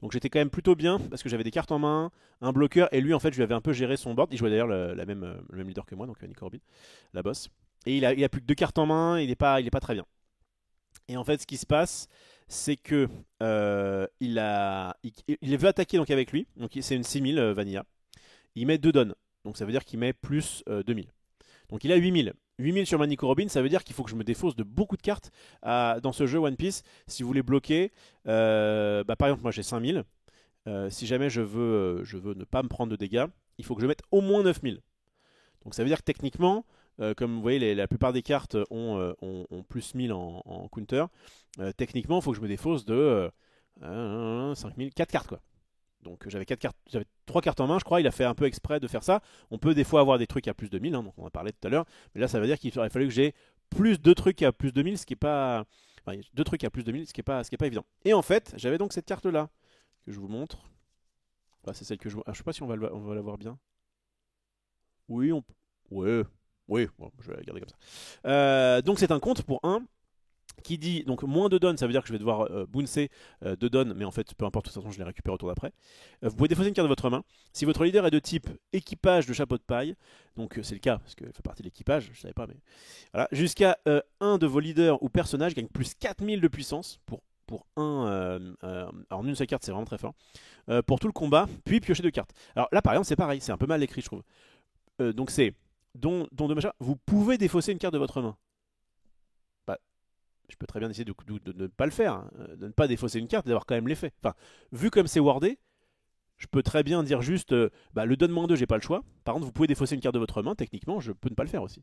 Donc j'étais quand même plutôt bien, parce que j'avais des cartes en main, un bloqueur, et lui, en fait, je lui avais un peu géré son board. Il jouait d'ailleurs le même leader que moi, donc Nick Corbin, la boss. Et il a plus que 2 cartes en main, il est pas très bien. Et en fait, ce qui se passe, c'est que il veut attaquer donc avec lui. Donc c'est une 6000 Vanilla. Il met 2 donnes. Donc ça veut dire qu'il met plus 2000. Donc il a 8000. 8000 sur Manico Robin, ça veut dire qu'il faut que je me défausse de beaucoup de cartes dans ce jeu One Piece. Si vous voulez bloquer, par exemple, moi j'ai 5000. Si jamais je veux ne pas me prendre de dégâts, il faut que je mette au moins 9000. Donc ça veut dire que techniquement, comme vous voyez, la plupart des cartes ont plus 1000 en counter. Techniquement, il faut que je me défausse de 5000, 4 cartes quoi. Donc j'avais 4 cartes, j'avais 3 cartes en main, je crois. Il a fait un peu exprès de faire ça. On peut des fois avoir des trucs à plus de 1000, hein, donc on en a parlé tout à l'heure. Mais là, ça veut dire qu'il aurait fallu que j'ai plus de trucs à plus de 1000, ce qui est pas. Enfin, deux trucs à plus de 1000, ce qui est pas évident. Et en fait, j'avais donc cette carte là, que je vous montre. Bah, c'est celle que je vois. Ah, je sais pas si on va la voir bien. Oui, on. Ouais. Oui, bon, je vais la garder comme ça. Donc c'est un compte pour un qui dit donc moins de donnes, ça veut dire que je vais devoir bouncer 2 donnes, mais en fait peu importe, de toute façon je les récupère au tour d'après. Vous pouvez défausser une carte de votre main. Si votre leader est de type équipage de chapeau de paille, donc c'est le cas parce qu'elle fait partie de l'équipage, je savais pas, mais voilà, jusqu'à un de vos leaders ou personnages gagne plus 4000 de puissance pour en une seule carte, c'est vraiment très fort. Pour tout le combat, puis piocher 2 cartes. Alors là par exemple c'est pareil, c'est un peu mal écrit je trouve. Donc c'est dont de machin, vous pouvez défausser une carte de votre main. Bah, je peux très bien essayer de ne pas le faire, hein, de ne pas défausser une carte et d'avoir quand même l'effet. Enfin, vu comme c'est wordé, je peux très bien dire juste bah, le donne -2, j'ai pas le choix. Par contre, vous pouvez défausser une carte de votre main, techniquement, je peux ne pas le faire aussi.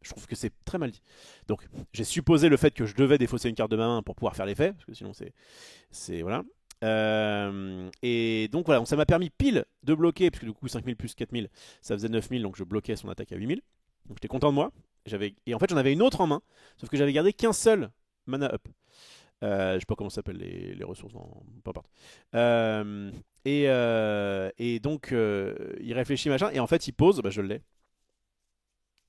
Je trouve que c'est très mal dit. Donc, j'ai supposé le fait que je devais défausser une carte de ma main pour pouvoir faire l'effet, parce que sinon c'est voilà. Et donc voilà, donc ça m'a permis pile de bloquer, puisque du coup 5000 plus 4000, ça faisait 9000, donc je bloquais son attaque à 8000. Donc j'étais content de moi. Et en fait j'en avais une autre en main, sauf que j'avais gardé qu'un seul mana up. Je sais pas comment ça s'appelle les ressources, peu importe. Et donc il réfléchit machin, et en fait il pose, bah, je l'ai.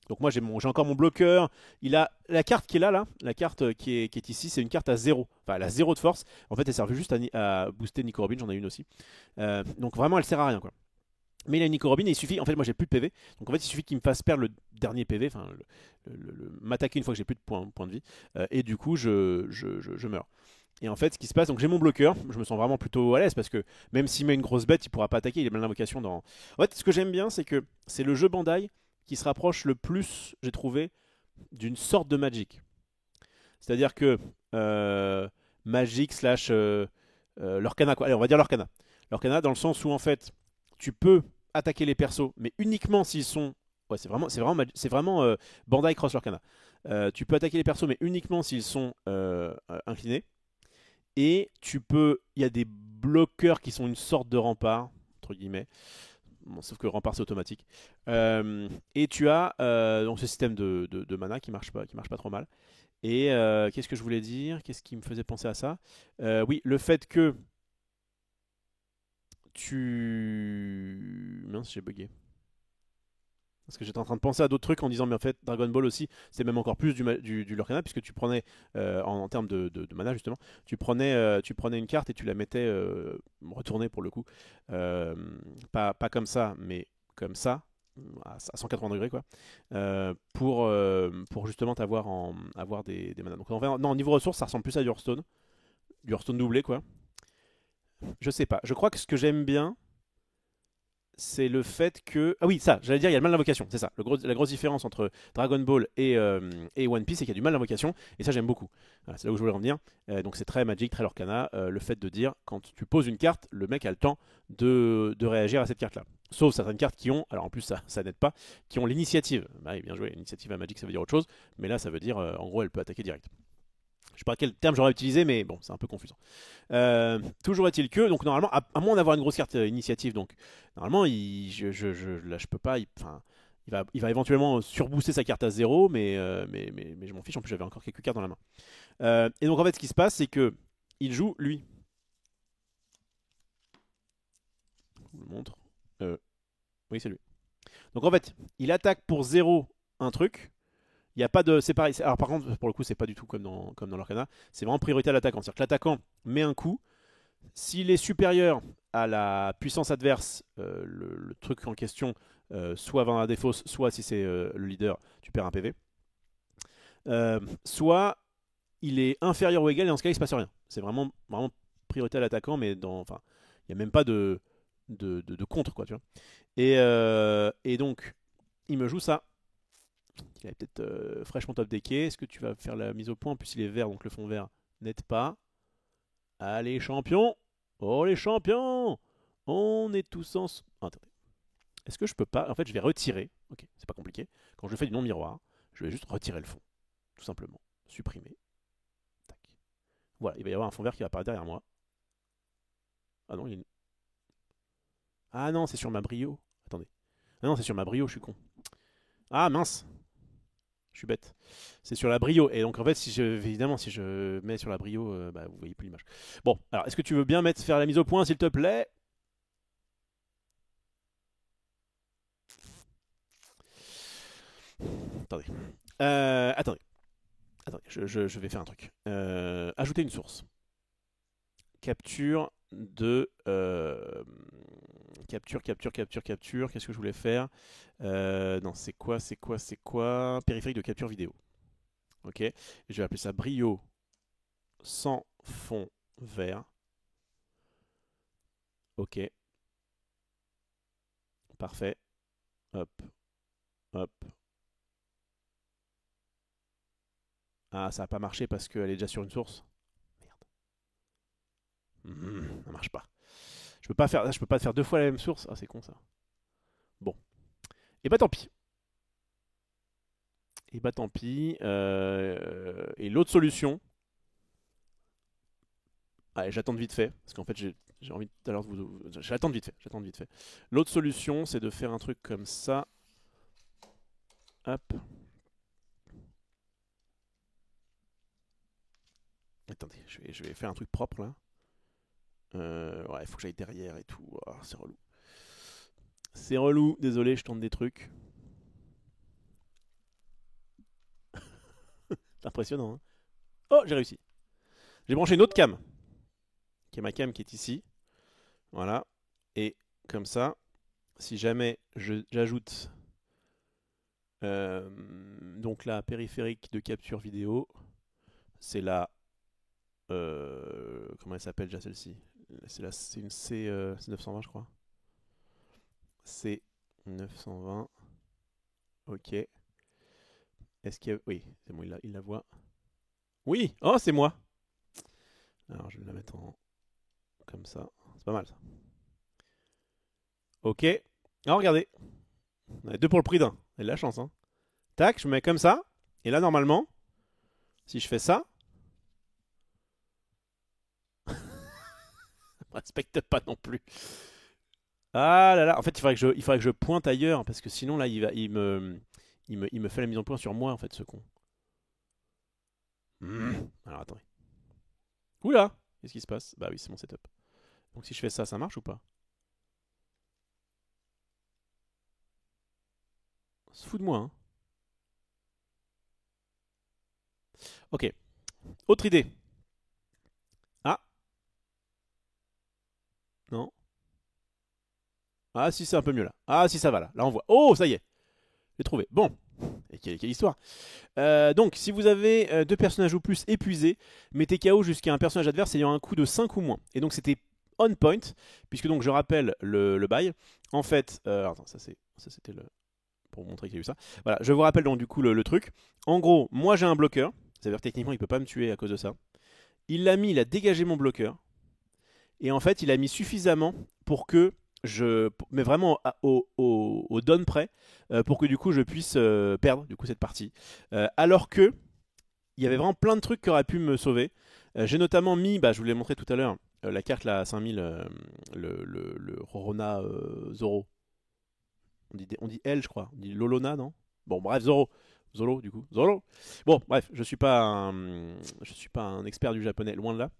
Donc moi j'ai encore mon bloqueur. Il a la carte qui est là, la carte qui est ici, c'est une carte à 0. Enfin elle a 0 de force. En fait elle servait juste à booster Nico Robin, j'en ai une aussi. Donc vraiment elle sert à rien quoi. Mais il a une Nico Robin et il suffit, en fait moi j'ai plus de PV. Donc en fait il suffit qu'il me fasse perdre le dernier PV, enfin m'attaquer une fois que j'ai plus de points de vie. Et du coup je meurs. Et en fait, ce qui se passe, donc j'ai mon bloqueur, je me sens vraiment plutôt à l'aise parce que même s'il met une grosse bête, il pourra pas attaquer, il a mal d'invocation dans. En fait, ce que j'aime bien, c'est que c'est le jeu Bandai qui se rapproche le plus, j'ai trouvé, d'une sorte de Magic. C'est-à-dire que Magic slash Lorcana, quoi. Allez, on va dire Lorcana. Lorcana, dans le sens où en fait, tu peux attaquer les persos, mais uniquement s'ils sont. Ouais, c'est vraiment Bandai Cross Lorcana. Tu peux attaquer les persos, mais uniquement s'ils sont inclinés. Et il y a des bloqueurs qui sont une sorte de rempart, entre guillemets. Bon, sauf que le rempart c'est automatique. Et tu as donc ce système de mana qui marche pas trop mal. Et qu'est-ce que je voulais dire? Qu'est-ce qui me faisait penser à ça? Oui, le fait que mince, j'ai bugué. Parce que j'étais en train de penser à d'autres trucs en disant, mais en fait, Dragon Ball aussi, c'est même encore plus du Lorcana, puisque tu prenais, en termes de mana justement, tu prenais une carte et tu la mettais retournée pour le coup. Pas comme ça, mais comme ça, à 180 degrés quoi, pour justement avoir des manas. Donc non, niveau ressources, ça ressemble plus à du Hearthstone doublé quoi. Je sais pas, je crois que ce que j'aime bien, c'est le fait que. Ah oui, ça, j'allais dire, il y a le mal d'invocation, c'est ça. La grosse différence entre Dragon Ball et One Piece, c'est qu'il y a du mal d'invocation, et ça j'aime beaucoup. Voilà, c'est là où je voulais en venir. Donc c'est très Magic, très Lorcana, le fait de dire, quand tu poses une carte, le mec a le temps de réagir à cette carte-là. Sauf certaines cartes qui ont, alors en plus ça n'aide pas, qui ont l'initiative. Bah oui, bien joué, l'initiative à Magic ça veut dire autre chose, mais là ça veut dire, en gros, elle peut attaquer direct. Je sais pas quel terme j'aurais utilisé, mais bon, c'est un peu confusant. Toujours est-il que, donc normalement, à moins d'avoir une grosse carte initiative, donc normalement, là, je peux pas. Enfin, il va éventuellement surbooster sa carte à 0, mais je m'en fiche. En plus, j'avais encore quelques cartes dans la main. Et donc, en fait, ce qui se passe, c'est que il joue lui. Je vous le montre. Oui, c'est lui. Donc, en fait, il attaque pour 0 un truc. Il n'y a pas de. C'est pareil. Alors, par contre, pour le coup, c'est pas du tout comme dans l'Arcana. C'est vraiment priorité à l'attaquant. C'est-à-dire que l'attaquant met un coup. S'il est supérieur à la puissance adverse, le truc en question, soit va dans la défausse, soit si c'est le leader, tu perds un PV. Soit il est inférieur ou égal, et dans ce cas, il se passe rien. C'est vraiment priorité à l'attaquant, mais enfin, il n'y a même pas de contre, quoi, tu vois. Et donc, il me joue ça. Il avait peut-être fraîchement top decké. Est-ce que tu vas faire la mise au point? En plus, il est vert, donc le fond vert n'aide pas. Allez, champion! Oh, les champions! On est tous en. Oh, attendez. Est-ce que je peux pas. En fait, je vais retirer. Ok, c'est pas compliqué. Quand je fais du non-miroir, je vais juste retirer le fond, tout simplement. Supprimer. Tac. Voilà, il va y avoir un fond vert qui va apparaître derrière moi. Ah non, ah non, c'est sur ma brio. Attendez. Ah non, c'est sur ma brio, je suis con. Ah mince, je suis bête. C'est sur la brio. Et donc en fait, évidemment, si je mets sur la brio, bah, vous voyez plus l'image. Bon, alors est-ce que tu veux bien faire la mise au point, s'il te plaît? Attendez. Attendez. Attendez, je vais faire un truc. Ajouter une source. Capture de... capture. Qu'est-ce que je voulais faire? Non, c'est quoi? Périphérique de capture vidéo. Ok. Et je vais appeler ça Brio sans fond vert. Ok. Parfait. Hop. Hop. Ah, ça n'a pas marché parce qu'elle est déjà sur une source. Merde. Ça marche pas. Je peux pas faire deux fois la même source. Ah, c'est con ça. Bon. Et bah tant pis. Et bah tant pis. Et l'autre solution. Allez, j'attends vite fait. Parce qu'en fait, j'ai envie tout à l'heure de vous. J'attends vite fait. L'autre solution, c'est de faire un truc comme ça. Hop. Attendez, je vais faire un truc propre là. Ouais, il faut que j'aille derrière et tout. Oh, c'est relou. C'est relou, désolé, je tente des trucs. C'est impressionnant, hein. Oh, j'ai réussi. J'ai branché une autre cam. Qui est ma cam qui est ici. Voilà. Et comme ça, si jamais j'ajoute donc la périphérique de capture vidéo, c'est la... comment elle s'appelle déjà celle-ci? C'est une c'est 920 je crois. C'est 920. Ok. Est-ce qu'il y a... Oui, c'est bon, il la voit. Oui! Oh, c'est moi! Alors, je vais la mettre en... comme ça. C'est pas mal, ça. Ok. Alors, regardez. On a deux pour le prix d'un. Elle a de la chance, hein. Tac, je me mets comme ça. Et là, normalement, si je fais ça... respecte pas non plus. Ah là là. En fait, il faudrait que je pointe ailleurs. Parce que sinon, là, il me fait la mise en point sur moi, en fait, ce con. Alors, attendez. Oula! Qu'est-ce qui se passe? Bah oui, c'est mon setup. Donc si je fais ça, ça marche ou pas? On se fout de moi, hein. Ok. Autre idée. Ah. Non. Ah si, c'est un peu mieux là. Ah si, ça va là. Là, on voit. Oh, ça y est. J'ai trouvé. Bon. Et quelle histoire. Donc, si vous avez deux personnages ou plus épuisés, mettez KO jusqu'à un personnage adverse ayant un coup de 5 ou moins. Et donc, c'était on point, puisque donc je rappelle le bail. En fait, attends, ça c'était le... pour vous montrer qu'il y a eu ça. Voilà, je vous rappelle donc du coup le truc. En gros, moi j'ai un bloqueur. C'est-à-dire techniquement, il peut pas me tuer à cause de ça. Il l'a mis, il a dégagé mon bloqueur. Et en fait, il a mis suffisamment pour que mais vraiment au down près, pour que du coup je puisse perdre du coup cette partie. Alors que il y avait vraiment plein de trucs qui auraient pu me sauver. J'ai notamment mis, bah, je vous l'ai montré tout à l'heure, la carte là à 5000, le Rorona Zoro. On dit L, je crois. On dit Lolona, non? Bon, bref, Zoro. Zolo, du coup. Zolo. Bon, bref, je suis pas un expert du japonais, loin de là.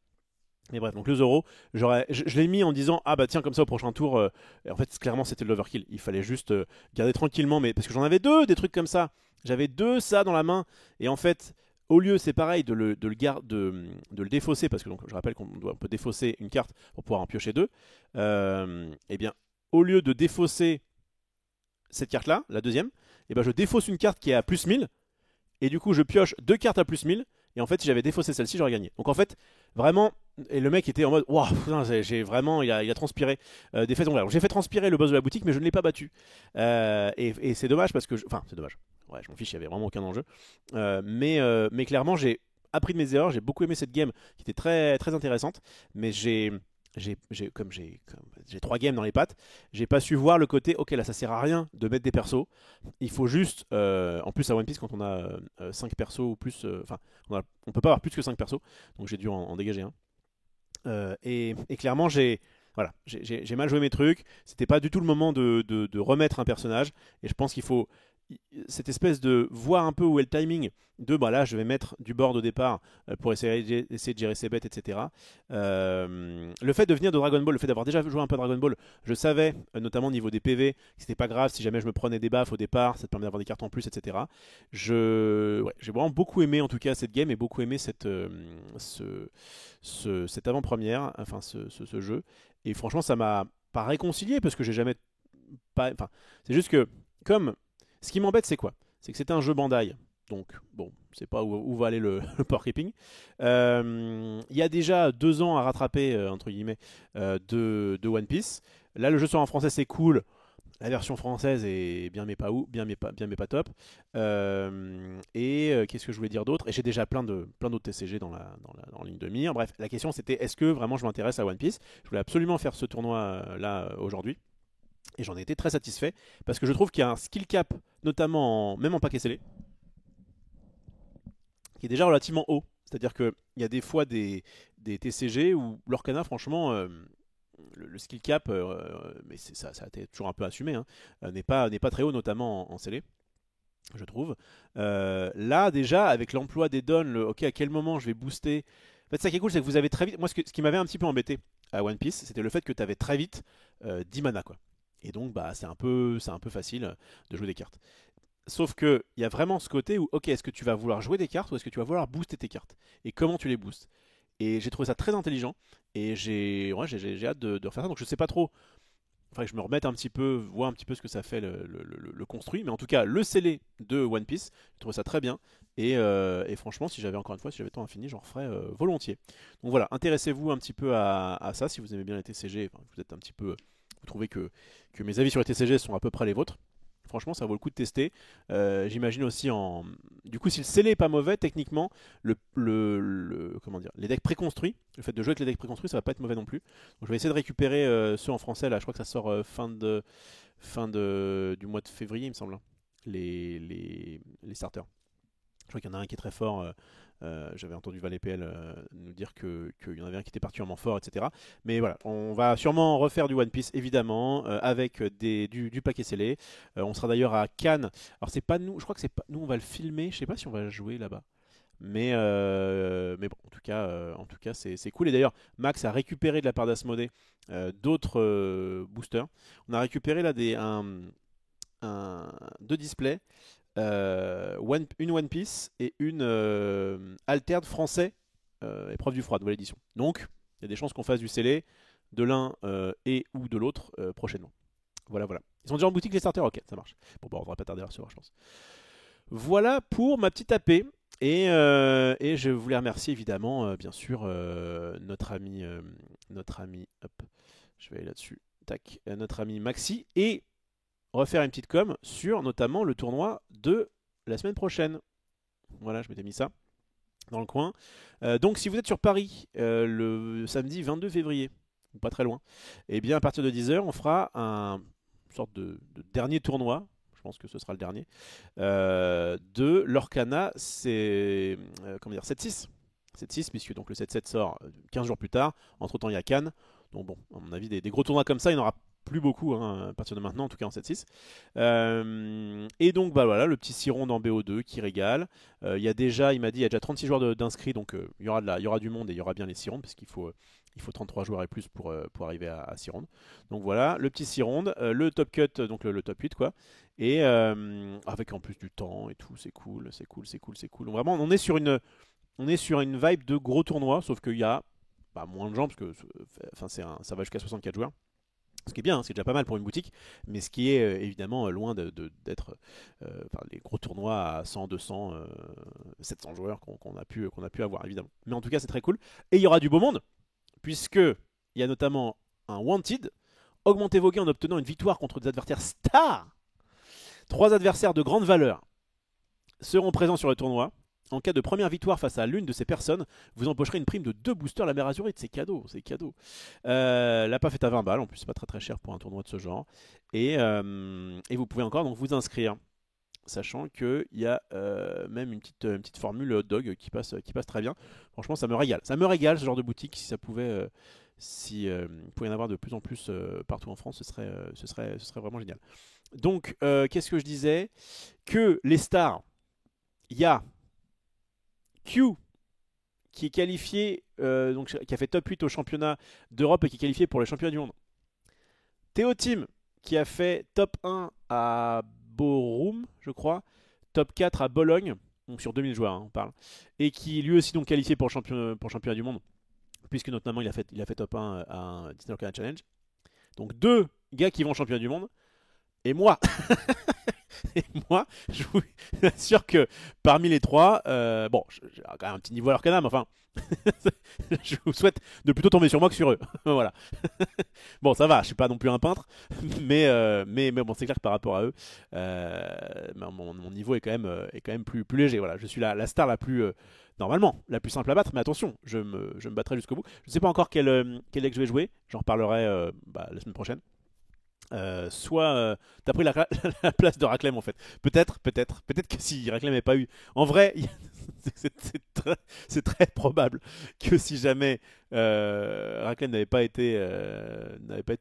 Mais bref, donc le Zoro, je l'ai mis en disant ah bah tiens comme ça au prochain tour. En fait clairement c'était de l'overkill. Il fallait juste garder tranquillement, mais parce que j'en avais deux des trucs comme ça. J'avais deux ça dans la main et en fait au lieu c'est pareil de le défausser parce que donc je rappelle on peut défausser une carte pour pouvoir en piocher deux. Et bien au lieu de défausser cette carte là, la deuxième, et ben je défausse une carte qui est à plus 1000 et du coup je pioche deux cartes à plus 1000 et en fait si j'avais défaussé celle-ci j'aurais gagné. Donc en fait vraiment, et le mec était en mode waouh, j'ai vraiment, il a transpiré des faits divers. J'ai fait transpirer le boss de la boutique mais je ne l'ai pas battu. Et c'est dommage parce que, enfin c'est dommage. Ouais, je m'en fiche, il n'y avait vraiment aucun enjeu. Mais clairement j'ai appris de mes erreurs, j'ai beaucoup aimé cette game qui était très, très intéressante, mais j'ai j'ai 3 games dans les pattes, j'ai pas su voir le côté, ok là ça sert à rien de mettre des persos, il faut juste, en plus à One Piece quand on a 5 persos ou plus, enfin on peut pas avoir plus que 5 persos, donc j'ai dû en dégager un. Et clairement j'ai mal joué mes trucs, c'était pas du tout le moment de remettre un personnage, et je pense qu'il faut cette espèce de voir un peu où est le timing de bah là je vais mettre du board au départ pour essayer de gérer ses bêtes, etc. Le fait de venir de Dragon Ball, le fait d'avoir déjà joué un peu à Dragon Ball, je savais notamment au niveau des PV que c'était pas grave si jamais je me prenais des baffes au départ, ça te permet d'avoir des cartes en plus, etc. J'ai vraiment beaucoup aimé en tout cas cette game et beaucoup aimé cette avant-première, enfin ce jeu, et franchement ça m'a pas réconcilié parce que j'ai jamais pas, enfin c'est juste que comme ce qui m'embête, c'est quoi? C'est que c'est un jeu Bandai. Donc, bon, je sais pas où va aller le power creeping. Il y a déjà 2 ans à rattraper, entre guillemets, de One Piece. Là, le jeu sort en français, c'est cool. La version française est bien, mais pas où, bien, mais pas top. Qu'est-ce que je voulais dire d'autre? Et j'ai déjà plein d'autres TCG dans ligne de mire. Bref, la question c'était est-ce que vraiment je m'intéresse à One Piece? Je voulais absolument faire ce tournoi là aujourd'hui. Et j'en ai été très satisfait parce que je trouve qu'il y a un skill cap, notamment même en paquet scellé, qui est déjà relativement haut. C'est-à-dire qu'il y a des fois des TCG où l'Orcana, franchement, le skill cap, mais ça a été toujours un peu assumé, hein, n'est pas très haut, notamment en scellé, je trouve. Là, déjà, avec l'emploi des dons, ok, à quel moment je vais booster. En fait, ça qui est cool, c'est que vous avez très vite. Moi, ce qui m'avait un petit peu embêté à One Piece, c'était le fait que tu avais très vite 10 mana, quoi. Et donc, bah, c'est un peu facile de jouer des cartes. Sauf que il y a vraiment ce côté où, ok, est-ce que tu vas vouloir jouer des cartes ou est-ce que tu vas vouloir booster tes cartes? Et comment tu les boostes? Et j'ai trouvé ça très intelligent. Et j'ai hâte de refaire ça. Donc je sais pas trop. Enfin, que je me remette un petit peu, voir un petit peu ce que ça fait le construit. Mais en tout cas, le scellé de One Piece, je trouve ça très bien. Et franchement, si j'avais encore une fois, si j'avais temps infini, j'en referais volontiers. Donc voilà, intéressez-vous un petit peu à ça si vous aimez bien les TCG. Enfin, vous êtes un petit peu, vous trouvez que mes avis sur les TCG sont à peu près les vôtres. Franchement, ça vaut le coup de tester. J'imagine aussi en. Du coup, si le scellé est pas mauvais, techniquement, comment dire, les decks préconstruits, le fait de jouer avec les decks préconstruits, ça va pas être mauvais non plus. Donc, je vais essayer de récupérer ceux en français. Là, je crois que ça sort du mois de février, il me semble, hein, les starters. Je crois qu'il y en a un qui est très fort. J'avais entendu ValetPL nous dire qu'il y en avait un qui était particulièrement fort, etc. Mais voilà, on va sûrement refaire du One Piece, évidemment, avec du paquet scellé. On sera d'ailleurs à Cannes. Alors, c'est pas nous, je crois que c'est pas nous, on va le filmer. Je sais pas si on va jouer là-bas. Mais bon, en tout cas c'est cool. Et d'ailleurs, Max a récupéré de la part d'Asmodée d'autres boosters. On a récupéré là deux displays, une One Piece et une Altered français, épreuve du froid, nouvelle édition. Donc, il y a des chances qu'on fasse du scellé de l'un et ou de l'autre prochainement. Voilà, voilà. Ils sont déjà en boutique les starters, ok, ça marche. Bon, bah, on devrait pas tarder à recevoir, je pense. Voilà pour ma petite AP. Et je voulais remercier évidemment, bien sûr, notre ami, hop, je vais aller là-dessus, tac, notre ami Maxi, et refaire une petite com sur notamment le tournoi de la semaine prochaine. Voilà, je m'étais mis ça dans le coin. Donc si vous êtes sur Paris le samedi 22 février, pas très loin, et bien à partir de 10h, on fera une sorte de dernier tournoi. Je pense que ce sera le dernier de l'Orcana, c'est comment dire, 7-6. 7-6, puisque donc le 7-7 sort 15 jours plus tard. Entre temps, il y a Cannes. Donc bon, à mon avis, des gros tournois comme ça, il n'y en aura plus beaucoup hein, à partir de maintenant, en tout cas en 7-6. Et donc bah voilà, le petit Siron dans BO2 qui régale. Il y a déjà, il m'a dit, il y a déjà 36 joueurs d'inscrits, donc il y aura du monde et il y aura bien les Sirons, parce qu'il faut 33 joueurs et plus pour arriver à 6 rondes. Donc voilà, le petit 6 rondes, le top cut, donc le top 8 quoi. Et avec en plus du temps et tout, c'est cool. Donc vraiment, on est sur une vibe de gros tournoi, sauf qu'il y a moins de gens, parce que enfin, ça va jusqu'à 64 joueurs. Ce qui est bien, hein, c'est déjà pas mal pour une boutique, mais ce qui est évidemment loin d'être les gros tournois à 100, 200, 700 joueurs qu'on a pu avoir, évidemment. Mais en tout cas, c'est très cool. Et il y aura du beau monde, puisque il y a notamment un Wanted. Augmentez vos gains en obtenant une victoire contre des adversaires stars. 3 adversaires de grande valeur seront présents sur le tournoi. En cas de première victoire face à l'une de ces personnes, vous empocherez une prime de 2 boosters la mer azurite. C'est cadeau, c'est cadeau. La PAF est à 20 balles, en plus c'est pas très très cher pour un tournoi de ce genre. Et vous pouvez encore donc vous inscrire. Sachant qu'il y a même une petite formule hot dog qui passe très bien. Franchement, ça me régale. Ça me régale ce genre de boutique. Si ça pouvait, si il pouvait y en avoir de plus en plus partout en France, ce serait vraiment génial. Donc, qu'est-ce que je disais? Que les stars, il y a Q qui est qualifié, donc, qui a fait top 8 au championnat d'Europe et qui est qualifié pour les championnats du monde. Théo Team qui a fait top 1 à Borum, je crois, top 4 à Bologne, donc sur 2000 joueurs, hein, on parle, et qui lui aussi donc qualifié pour le championnat du monde, puisque notamment il a fait top 1 à un Disney Arcana Challenge. Donc 2 gars qui vont au championnat du monde, et moi. Et moi, je vous assure que parmi les 3, bon, j'ai quand même un petit niveau à l'Arcana, mais enfin, je vous souhaite de plutôt tomber sur moi que sur eux. Voilà. Bon, ça va, je suis pas non plus un peintre, mais bon, c'est clair que par rapport à eux, mon niveau est quand même plus léger. Voilà, je suis la star la plus, normalement, la plus simple à battre, mais attention, je me battrai jusqu'au bout. Je ne sais pas encore quel deck je vais jouer, j'en reparlerai la semaine prochaine. T'as pris la place de Raclem en fait. Peut-être que si Raclem n'avait pas eu. En vrai, c'est très probable que si jamais Raclem n'avait pas été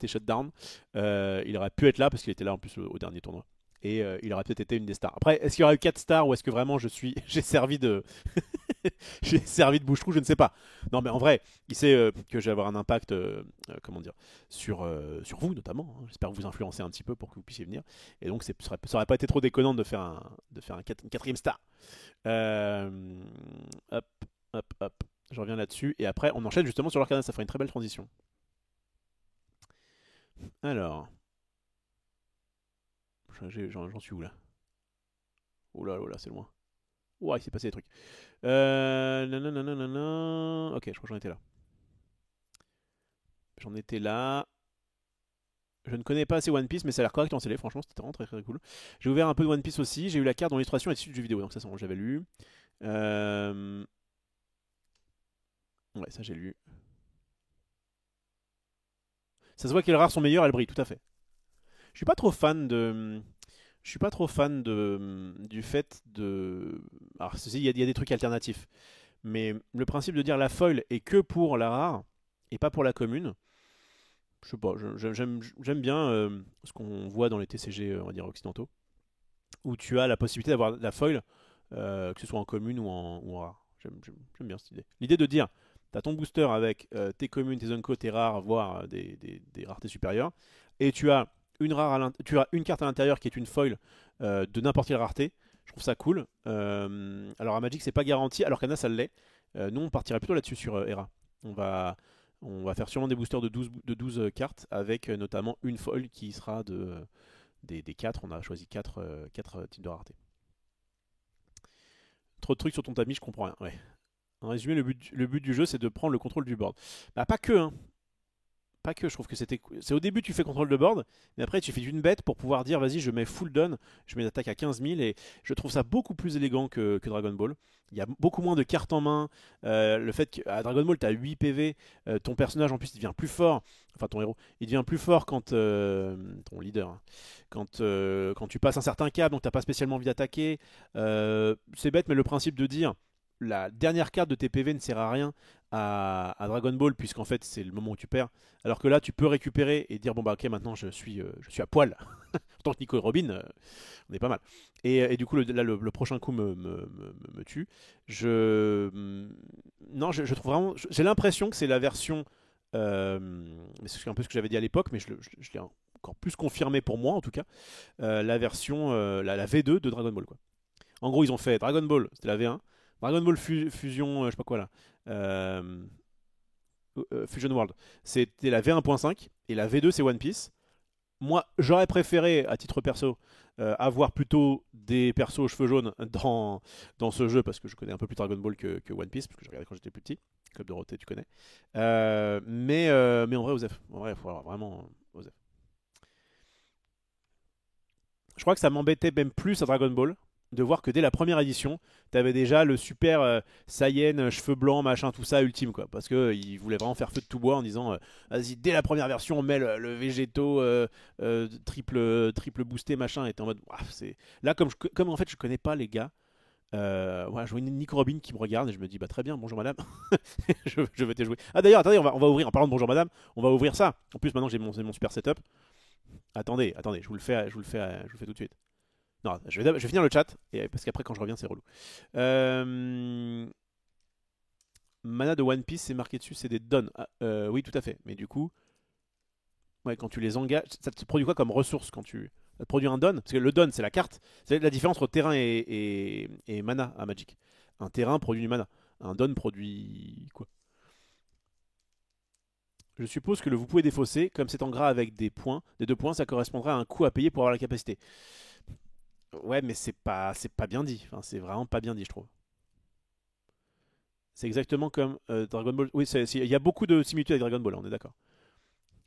shutdown, il aurait pu être là parce qu'il était là en plus au dernier tournoi. Et il aurait peut-être été une des stars. Après, est-ce qu'il y aurait eu 4 stars ou est-ce que vraiment j'ai servi de j'ai servi de bouche-trou, je ne sais pas. Non, mais en vrai, il sait que je vais avoir un impact, comment dire, sur vous notamment. Hein. J'espère vous influencer un petit peu pour que vous puissiez venir. Et donc, ça aurait pas été trop déconnant de faire une quatrième star. Hop, hop, hop. Je reviens là-dessus. Et après, on enchaîne justement sur l'Arcana. Ça ferait une très belle transition. Alors. J'en suis où là? Oh là, c'est loin. Ouah, il s'est passé des trucs. Nanana. Ok, je crois que j'en étais là. J'en étais là. Je ne connais pas assez One Piece, mais ça a l'air correct en télé. Franchement, c'était vraiment très très cool. J'ai ouvert un peu de One Piece aussi. J'ai eu la carte dans l'illustration et dessus du jeu vidéo. Donc ça, j'avais lu. Ouais, ça j'ai lu. Ça se voit que les rares sont meilleures, elles brillent, tout à fait. Je suis pas trop fan de. Je suis pas trop fan du fait de. Alors, il y a des trucs alternatifs. Mais le principe de dire la foil est que pour la rare et pas pour la commune, je sais pas, j'aime bien ce qu'on voit dans les TCG, on va dire occidentaux, où tu as la possibilité d'avoir la foil, que ce soit en commune ou en rare. J'aime bien cette idée. L'idée de dire, tu as ton booster avec tes communes, tes unco, tes rares, voire des raretés supérieures, et tu as tu as une carte à l'intérieur qui est une foil de n'importe quelle rareté. Je trouve ça cool. Alors à Magic, c'est pas garanti, alors qu'Anna, ça l'est. Nous, on partirait plutôt là-dessus sur Era. On va, on va faire sûrement des boosters de 12 cartes avec notamment une foil qui sera des 4. On a choisi 4 types de rareté. Trop de trucs sur ton tamis, je comprends rien. Ouais. En résumé, le but du jeu, c'est de prendre le contrôle du board. Bah, pas que, hein. Pas que, je trouve que c'est au début tu fais contrôle de board, mais après tu fais une bête pour pouvoir dire vas-y je mets full done, je mets l'attaque à 15 000 et je trouve ça beaucoup plus élégant que Dragon Ball. Il y a beaucoup moins de cartes en main, le fait qu'à Dragon Ball tu as 8 PV, ton personnage en plus il devient plus fort, enfin ton héros, il devient plus fort quand ton leader, hein, quand tu passes un certain cap donc t'as pas spécialement envie d'attaquer. C'est bête mais le principe de dire la dernière carte de tes PV ne sert à rien à Dragon Ball puisqu'en fait c'est le moment où tu perds, alors que là tu peux récupérer et dire bon bah ok maintenant je suis à poil en tant que Nico et Robin, on est pas mal et du coup le prochain coup me tue. Non, je trouve vraiment, j'ai l'impression que c'est la version c'est un peu ce que j'avais dit à l'époque mais je l'ai encore plus confirmé pour moi en tout cas, la version la V2 de Dragon Ball quoi. En gros ils ont fait Dragon Ball, c'était la V1, Dragon Ball Fusion, je sais pas quoi là. Fusion World. C'était la V1.5 et la V2 c'est One Piece. Moi, j'aurais préféré, à titre perso, avoir plutôt des persos aux cheveux jaunes dans ce jeu parce que je connais un peu plus Dragon Ball que One Piece parce que je regardais quand j'étais plus petit. Club Dorothée, tu connais. Mais en vrai, Osef. En vrai, il faut avoir vraiment Osef. Je crois que ça m'embêtait même plus à Dragon Ball de voir que dès la première édition, t'avais déjà le super Saiyan, cheveux blancs, machin, tout ça, ultime, quoi. Parce qu'ils voulaient vraiment faire feu de tout bois en disant vas-y, dès la première version, on met le végétaux triple boosté, machin. Et t'es en mode, ouah, c'est. Là, comme en fait, je connais pas les gars. Voilà, je vois une Nico Robin qui me regarde et je me dis bah très bien, bonjour madame, je vais te jouer. Ah d'ailleurs, attendez, on va ouvrir, en parlant de bonjour madame, on va ouvrir ça. En plus, maintenant que j'ai mon super setup. Attendez, je vous le fais tout de suite. Non, je vais finir le chat, parce qu'après quand je reviens c'est relou. Mana de One Piece, c'est marqué dessus, c'est des dons. Ah, oui, tout à fait. Mais du coup, ouais, quand tu les engages, ça te produit quoi comme ressource quand tu. Ça te produit un don? Parce que le don, c'est la carte. C'est la différence entre terrain et mana à Magic. Un terrain produit du mana. Un don produit quoi? Je suppose que le vous pouvez défausser, comme c'est en gras avec des 2 points, ça correspondrait à un coût à payer pour avoir la capacité. Ouais, mais c'est pas bien dit. Enfin, c'est vraiment pas bien dit, je trouve. C'est exactement comme Dragon Ball. Oui, il y a beaucoup de similitudes avec Dragon Ball, on est d'accord.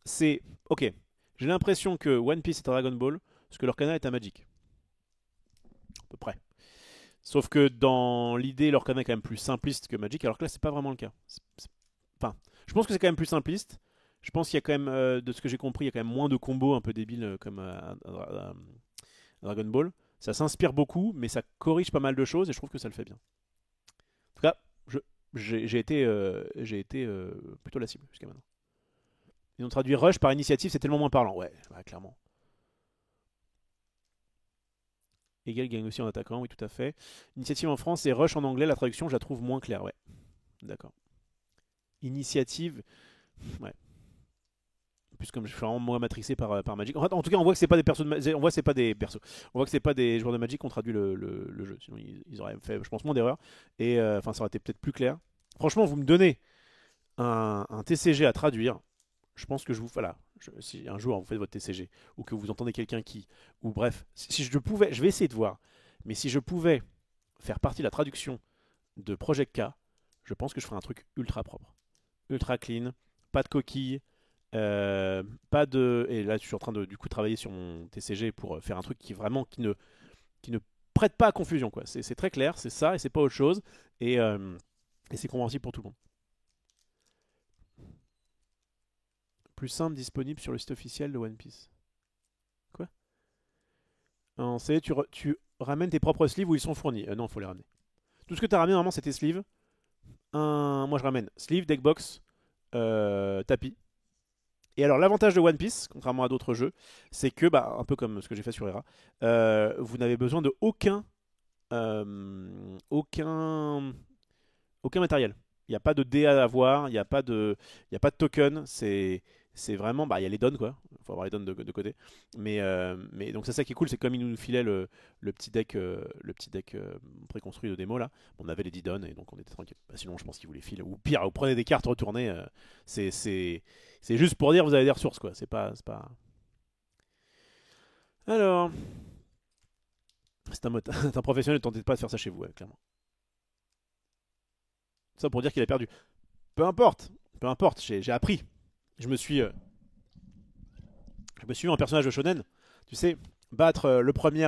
C'est. Ok. J'ai l'impression que One Piece est un Dragon Ball, ce que leur canal est un Magic. À peu près. Sauf que dans l'idée, leur canal est quand même plus simpliste que Magic, alors que là, c'est pas vraiment le cas. Enfin, je pense que c'est quand même plus simpliste. Je pense qu'il y a quand même, de ce que j'ai compris, il y a quand même moins de combos un peu débiles comme Dragon Ball. Ça s'inspire beaucoup, mais ça corrige pas mal de choses et je trouve que ça le fait bien. En tout cas, j'ai été plutôt la cible jusqu'à maintenant. Ils ont traduit Rush par initiative, c'est tellement moins parlant. Ouais, clairement. Egal gagne aussi en attaquant, oui, tout à fait. Initiative en France et Rush en anglais, la traduction, je la trouve moins claire, ouais. D'accord. Initiative, ouais. En plus, comme je suis vraiment moins matrixé par Magic. En tout cas, on voit que c'est pas des persos. On voit que c'est pas des persos. On voit que c'est pas des joueurs de Magic qui ont traduit le jeu. Sinon, ils auraient fait, je pense, moins d'erreurs. Et enfin, ça aurait été peut-être plus clair. Franchement, vous me donnez un TCG à traduire. Je pense que je vous. Voilà. Si un jour vous faites votre TCG ou que vous entendez quelqu'un qui. Ou bref, si je pouvais. Je vais essayer de voir. Mais si je pouvais faire partie de la traduction de Project K, je pense que je ferais un truc ultra propre. Ultra clean. Pas de coquilles. Pas de. Et là, je suis en train de du coup travailler sur mon TCG pour faire un truc qui ne prête pas à confusion, quoi. C'est très clair, c'est ça et c'est pas autre chose. Et c'est compréhensible pour tout le monde. Plus simple, disponible sur le site officiel de One Piece. Quoi? Non, c'est tu ramènes tes propres sleeves où ils sont fournis. Non, il faut les ramener. Tout ce que tu as ramené normalement, c'est tes sleeves. Moi, je ramène sleeve, deckbox, tapis. Et alors l'avantage de One Piece, contrairement à d'autres jeux, c'est que, bah, un peu comme ce que j'ai fait sur Era, vous n'avez besoin de euh, aucun, aucun matériel. Il n'y a pas de dés à avoir, il y a pas de token. C'est vraiment, bah, il y a les dons quoi. Il faut avoir les dons de côté. Mais donc c'est ça qui est cool, c'est comme ils nous filaient le petit deck préconstruit de démo là, on avait les 10 dons et donc on était tranquille. Bah, sinon, je pense qu'ils vous les filent. Ou pire, vous prenez des cartes retournées. C'est juste pour dire vous avez des ressources quoi. C'est pas. Alors, c'est un professionnel, ne tentez pas de faire ça chez vous, ouais, clairement. Ça pour dire qu'il a perdu. Peu importe, j'ai appris. Je me suis, euh, je me suis mis en personnage de shonen. Tu sais, battre le premier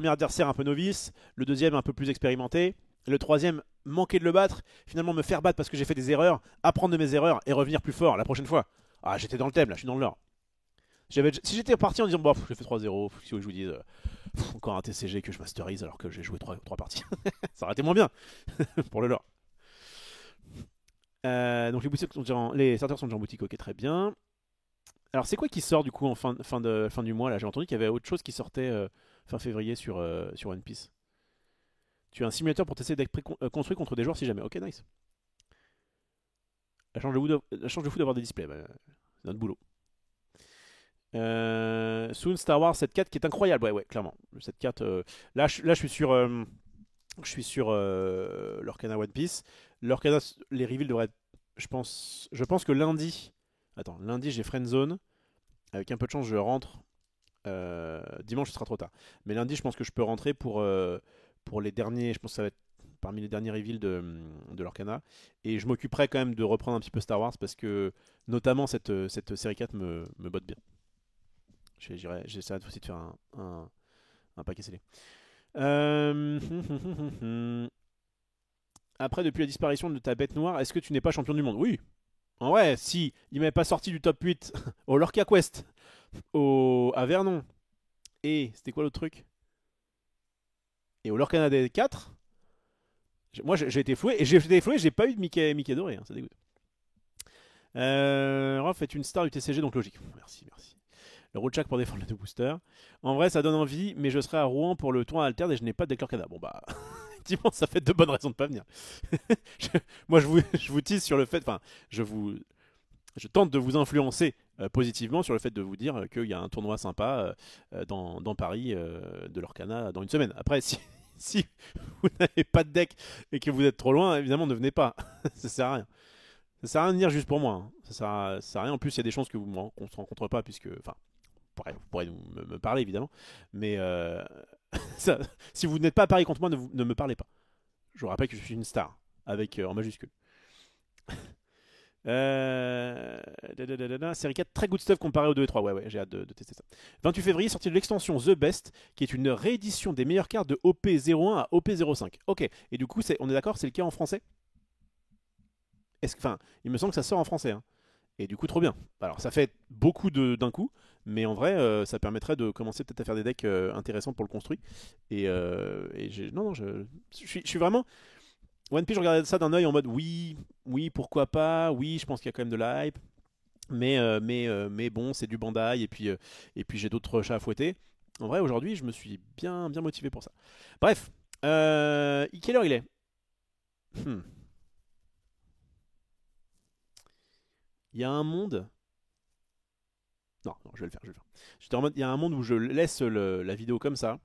adversaire un peu novice, le deuxième un peu plus expérimenté, le troisième manquer de le battre, finalement me faire battre parce que j'ai fait des erreurs, apprendre de mes erreurs et revenir plus fort la prochaine fois. Ah, j'étais dans le thème là, je suis dans le lore. Si j'étais parti en disant, bon, j'ai fait 3-0, si je vous dis, encore un TCG que je masterise alors que j'ai joué 3 parties, ça aurait été moins bien pour le lore. Donc les starters sont déjà en boutique, ok, très bien. Alors c'est quoi qui sort du coup en fin du mois là? J'ai entendu qu'il y avait autre chose qui sortait fin février sur One Piece. Tu as un simulateur pour tester des decks construits contre des joueurs si jamais. Ok, nice. La change de fou d'avoir des displays, bah, c'est notre boulot. Soon Star Wars 7.4 qui est incroyable, ouais, clairement. Le 7.4, là je suis sur l'Orcana One Piece. L'Orcana, les reveals devraient être, je pense que lundi. Attends, lundi j'ai Friendzone. Avec un peu de chance, je rentre. Dimanche, ce sera trop tard. Mais lundi, je pense que je peux rentrer pour les derniers. Je pense que ça va être parmi les derniers reveals de l'Orcana. Et je m'occuperai quand même de reprendre un petit peu Star Wars parce que, notamment, cette série 4 me botte bien. J'essaierai aussi de faire un paquet scellé. Euh, Après, depuis la disparition de ta bête noire, est-ce que tu n'es pas champion du monde? Oui. En vrai, si il m'avait pas sorti du top 8 au Lorca Quest, à Vernon, et c'était quoi l'autre truc? Et au Lorca Day 4, moi j'ai été floué, et j'ai été floué, j'ai pas eu de Mickey doré, hein, ça dégoûte. Rof est une star du TCG, donc logique. Merci, merci. Le Roadjack pour défendre le deux booster. En vrai, ça donne envie, mais je serai à Rouen pour le tour alterne et je n'ai pas de deck Lorcana. Bon bah, effectivement, ça fait de bonnes raisons de pas venir. Je- Moi, je vous tease sur le fait, enfin, je tente de vous influencer positivement sur le fait de vous dire qu'il y a un tournoi sympa dans Paris de l'Orcana dans une semaine. Après, si, si vous n'avez pas de deck et que vous êtes trop loin, évidemment, ne venez pas. Ça sert à rien. Ça sert à rien de venir juste pour moi, hein. Ça sert à rien. En plus, il y a des chances que qu'on se rencontre pas, puisque, enfin, vous pourrez me parler évidemment, mais ça, si vous n'êtes pas à Paris contre moi, ne me parlez pas. Je vous rappelle que je suis une star avec en majuscule. Euh... Série 4, très good stuff comparé aux 2 et 3. Ouais, j'ai hâte de tester ça. 28 février, sortie de l'extension The Best, qui est une réédition des meilleures cartes de OP01 à OP05. Ok, et du coup, on est d'accord, c'est le cas en français? Enfin, il me semble que ça sort en français, hein. Et du coup, trop bien. Alors, ça fait beaucoup d'un coup, mais en vrai, ça permettrait de commencer peut-être à faire des decks intéressants pour le construit. Non, non, je suis vraiment. One Piece, je regardais ça d'un œil en mode oui, oui, pourquoi pas, oui, je pense qu'il y a quand même de la hype, mais bon, c'est du Bandai, et puis j'ai d'autres chats à fouetter. En vrai, aujourd'hui, je me suis bien motivé pour ça. Bref, quelle heure il est? Hmm. Il y a un monde. Non, je vais le faire, je vais le faire. J'étais en mode, il y a un monde où je laisse la vidéo comme ça,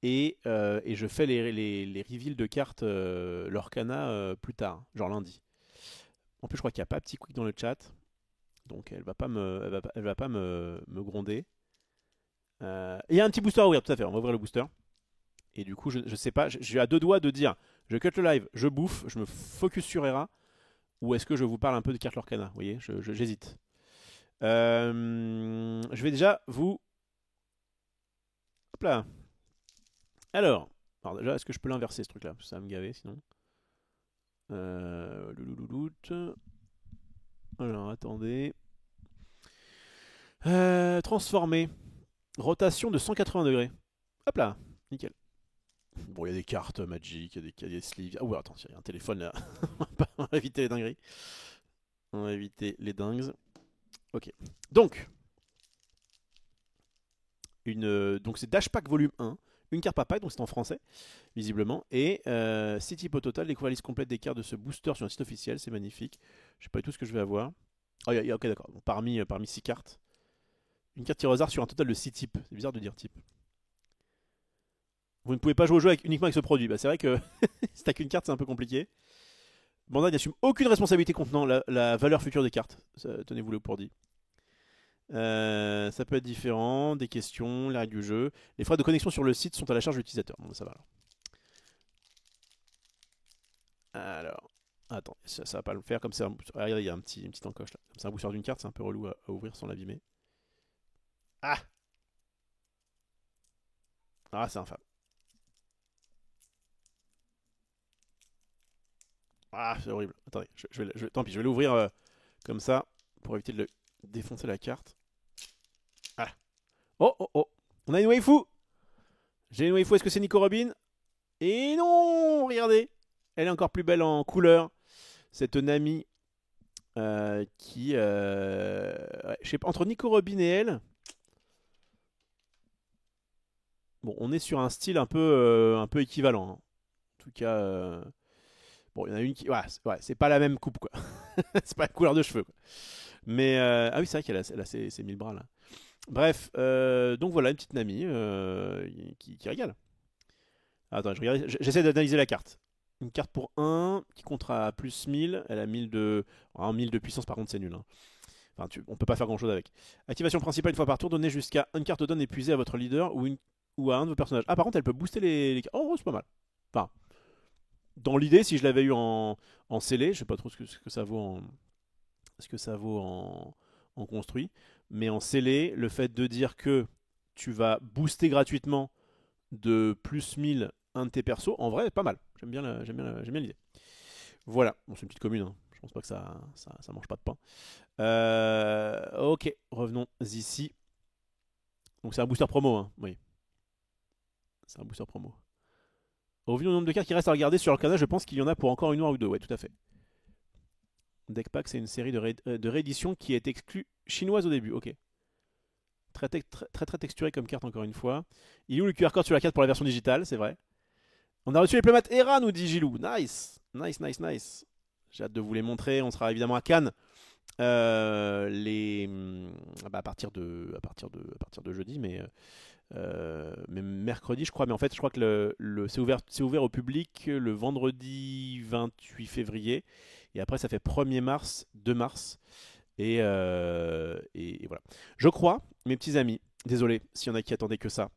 et je fais les reveals de cartes Lorcana plus tard, genre lundi. En plus, je crois qu'il n'y a pas Petit Quick dans le chat, donc elle va pas me gronder. Il y a un petit booster à ouvrir, tout à fait, on va ouvrir le booster. Et du coup, je sais pas, je suis à deux doigts de dire, je cut le live, je bouffe, je me focus sur Hera, ou est-ce que je vous parle un peu de cartes Lorcana? Vous voyez, j'hésite. Je vais déjà vous... Hop là. Alors déjà, est-ce que je peux l'inverser ce truc-là? Ça va me gaver sinon. Loulouloute. Alors, attendez. Transformer. Rotation de 180 degrés. Hop là, nickel. Bon, il y a des cartes Magic, il y a des sleeves. Oh, attends, il y a un téléphone là. On va éviter les dingueries. On va éviter les dingues. Ok. Donc, donc c'est Dash Pack volume 1. Une carte par pack, donc c'est en français, visiblement. Et 6 types au total. Découvrir la liste complète des cartes de ce booster sur un site officiel, c'est magnifique. Je sais pas du tout ce que je vais avoir. Oh, ok, d'accord. Donc, parmi 6 cartes. Une carte tirée au hasard sur un total de 6 types. C'est bizarre de dire type. Vous ne pouvez pas jouer au jeu uniquement avec ce produit. Bah, c'est vrai que si t'as qu'une carte, c'est un peu compliqué. Bandai n'assume aucune responsabilité contenant la valeur future des cartes. Tenez-vous-le pour dit. Ça peut être différent, des questions, les règles du jeu. Les frais de connexion sur le site sont à la charge de l'utilisateur. Bon, ça va alors. Attends, ça va pas le faire comme ça. Regardez, il y a une petite encoche là. Comme c'est un booster d'une carte, c'est un peu relou à ouvrir sans l'abîmer. Ah Ah, c'est infâme. Ah, c'est horrible. Attendez, tant pis, je vais l'ouvrir comme ça pour éviter de le défoncer la carte. Ah. Oh, oh, oh. On a une waifu. J'ai une waifu, est-ce que c'est Nico Robin? Et non, regardez. Elle est encore plus belle en couleur. Cette Nami qui... ouais, je sais pas, entre Nico Robin et elle... Bon, on est sur un style un peu équivalent, hein. En tout cas... bon, il y en a une qui... Ouais, c'est pas la même coupe, quoi. C'est pas la couleur de cheveux, quoi. Mais... ah oui, c'est vrai qu'elle a ses 1000 bras, là. Bref, donc voilà, une petite Nami qui régale. Attends, j'essaie d'analyser la carte. Une carte pour 1 qui compte à plus 1000. Elle a 1000 de... Alors, 1000 de puissance, par contre, c'est nul, hein. Enfin, on peut pas faire grand chose avec. Activation principale une fois par tour, donnez jusqu'à une carte donne épuisée à votre leader ou à un de vos personnages. Ah, par contre, elle peut booster les cartes. Oh, c'est pas mal. Enfin, dans l'idée, si je l'avais eu en scellé, je sais pas trop ce que ça vaut en construit, mais en scellé, le fait de dire que tu vas booster gratuitement de plus 1000 un de tes persos. En vrai, pas mal. J'aime bien l'idée. Voilà. Bon, c'est une petite commune. Hein. Je pense pas que ça mange pas de pain. Ok, revenons ici. Donc c'est un booster promo, hein. Oui. C'est un booster promo. Au vu du nombre de cartes qui restent à regarder sur Arcana, je pense qu'il y en a pour encore une noire ou deux. Ouais, tout à fait. Deck Pack, c'est une série de réédition qui est exclue chinoise au début. Ok. Très texturé comme carte, encore une fois. Il est où le QR code sur la carte pour la version digitale? C'est vrai. On a reçu les playmates Hera, nous dit Gilou. Nice. Nice. J'ai hâte de vous les montrer. On sera évidemment à Cannes. À partir de jeudi, mais mercredi, je crois. Mais en fait, je crois que c'est ouvert au public le vendredi 28 février. Et après, ça fait 1er mars, 2 mars. Et voilà. Je crois, mes petits amis, désolé s'il y en a qui attendaient que ça.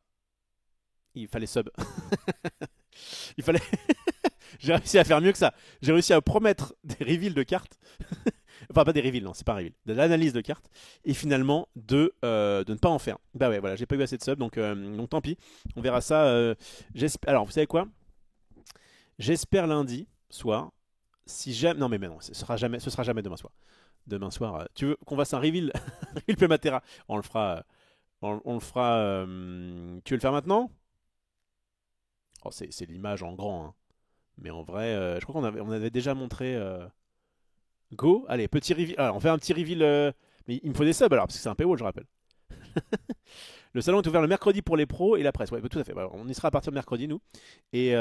Il fallait sub. Il fallait. J'ai réussi à faire mieux que ça. J'ai réussi à promettre des reveals de cartes. Enfin, pas des reveals, non, c'est pas un reveal. De l'analyse de cartes. Et finalement, de ne pas en faire. Bah ouais, voilà, j'ai pas eu assez de sub, donc tant pis. On verra ça. Alors, vous savez quoi? J'espère lundi soir. Si jamais. Non, mais non, ce sera jamais demain soir. Demain soir. Tu veux qu'on fasse un reveal reveal Pematera? On le fera. On le fera. Tu veux le faire maintenant? Oh, c'est l'image en grand. Hein. Mais en vrai, je crois on avait déjà montré. Go. Allez, petit reveal. Alors, on fait un petit reveal. Mais il me faut des subs alors, parce que c'est un paywall, je rappelle. Le salon est ouvert le mercredi pour les pros et la presse. Ouais, tout à fait. Voilà, on y sera à partir de mercredi, nous. Et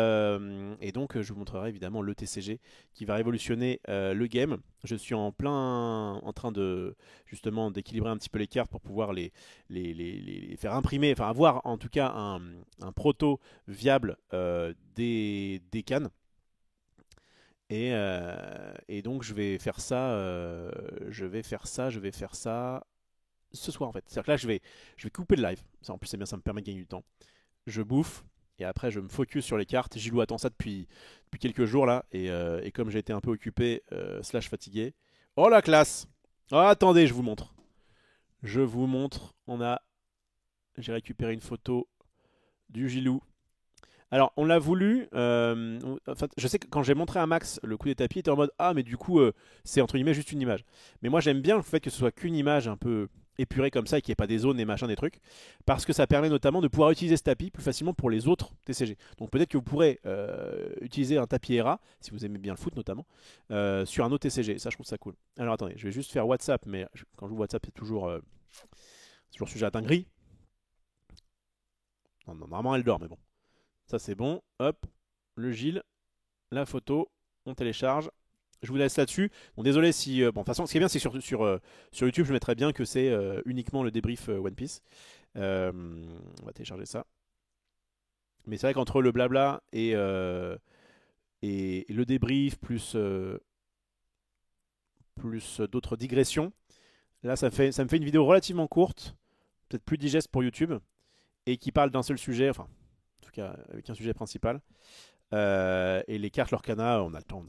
donc, je vous montrerai évidemment le TCG qui va révolutionner le game. Je suis en train de justement d'équilibrer un petit peu les cartes pour pouvoir les faire imprimer, enfin avoir en tout cas un proto viable des cannes. Et donc je vais faire ça ce soir en fait. C'est-à-dire que là je vais couper le live. Ça, en plus c'est bien, ça me permet de gagner du temps. Je bouffe et après je me focus sur les cartes. Gilou attend ça depuis quelques jours là et comme j'ai été un peu occupé slash fatigué. Oh la classe. Oh, attendez, je vous montre. J'ai récupéré une photo du Gilou. Alors, on l'a voulu. Enfin, je sais que quand j'ai montré à Max le coup des tapis, il était en mode ah, mais du coup, c'est entre guillemets juste une image. Mais moi, j'aime bien le fait que ce soit qu'une image un peu épurée comme ça et qu'il n'y ait pas des zones, des machins, des trucs. Parce que ça permet notamment de pouvoir utiliser ce tapis plus facilement pour les autres TCG. Donc, peut-être que vous pourrez utiliser un tapis Hera, si vous aimez bien le foot notamment, sur un autre TCG. Ça, je trouve ça cool. Alors, attendez, je vais juste faire WhatsApp, mais quand je joue WhatsApp, c'est toujours sujet à dinguerie. Non, normalement, elle dort, mais bon. Ça c'est bon, hop, le Gilles, la photo, on télécharge. Je vous laisse là-dessus. Bon, désolé si. Bon, de toute façon, ce qui est bien, c'est que sur YouTube, je mettrai bien que c'est uniquement le débrief One Piece. On va télécharger ça. Mais c'est vrai qu'entre le blabla et le débrief, plus d'autres digressions, là, ça me fait une vidéo relativement courte, peut-être plus digeste pour YouTube, et qui parle d'un seul sujet, enfin. En tout cas avec un sujet principal. Et les cartes Lorcana, on a le temps.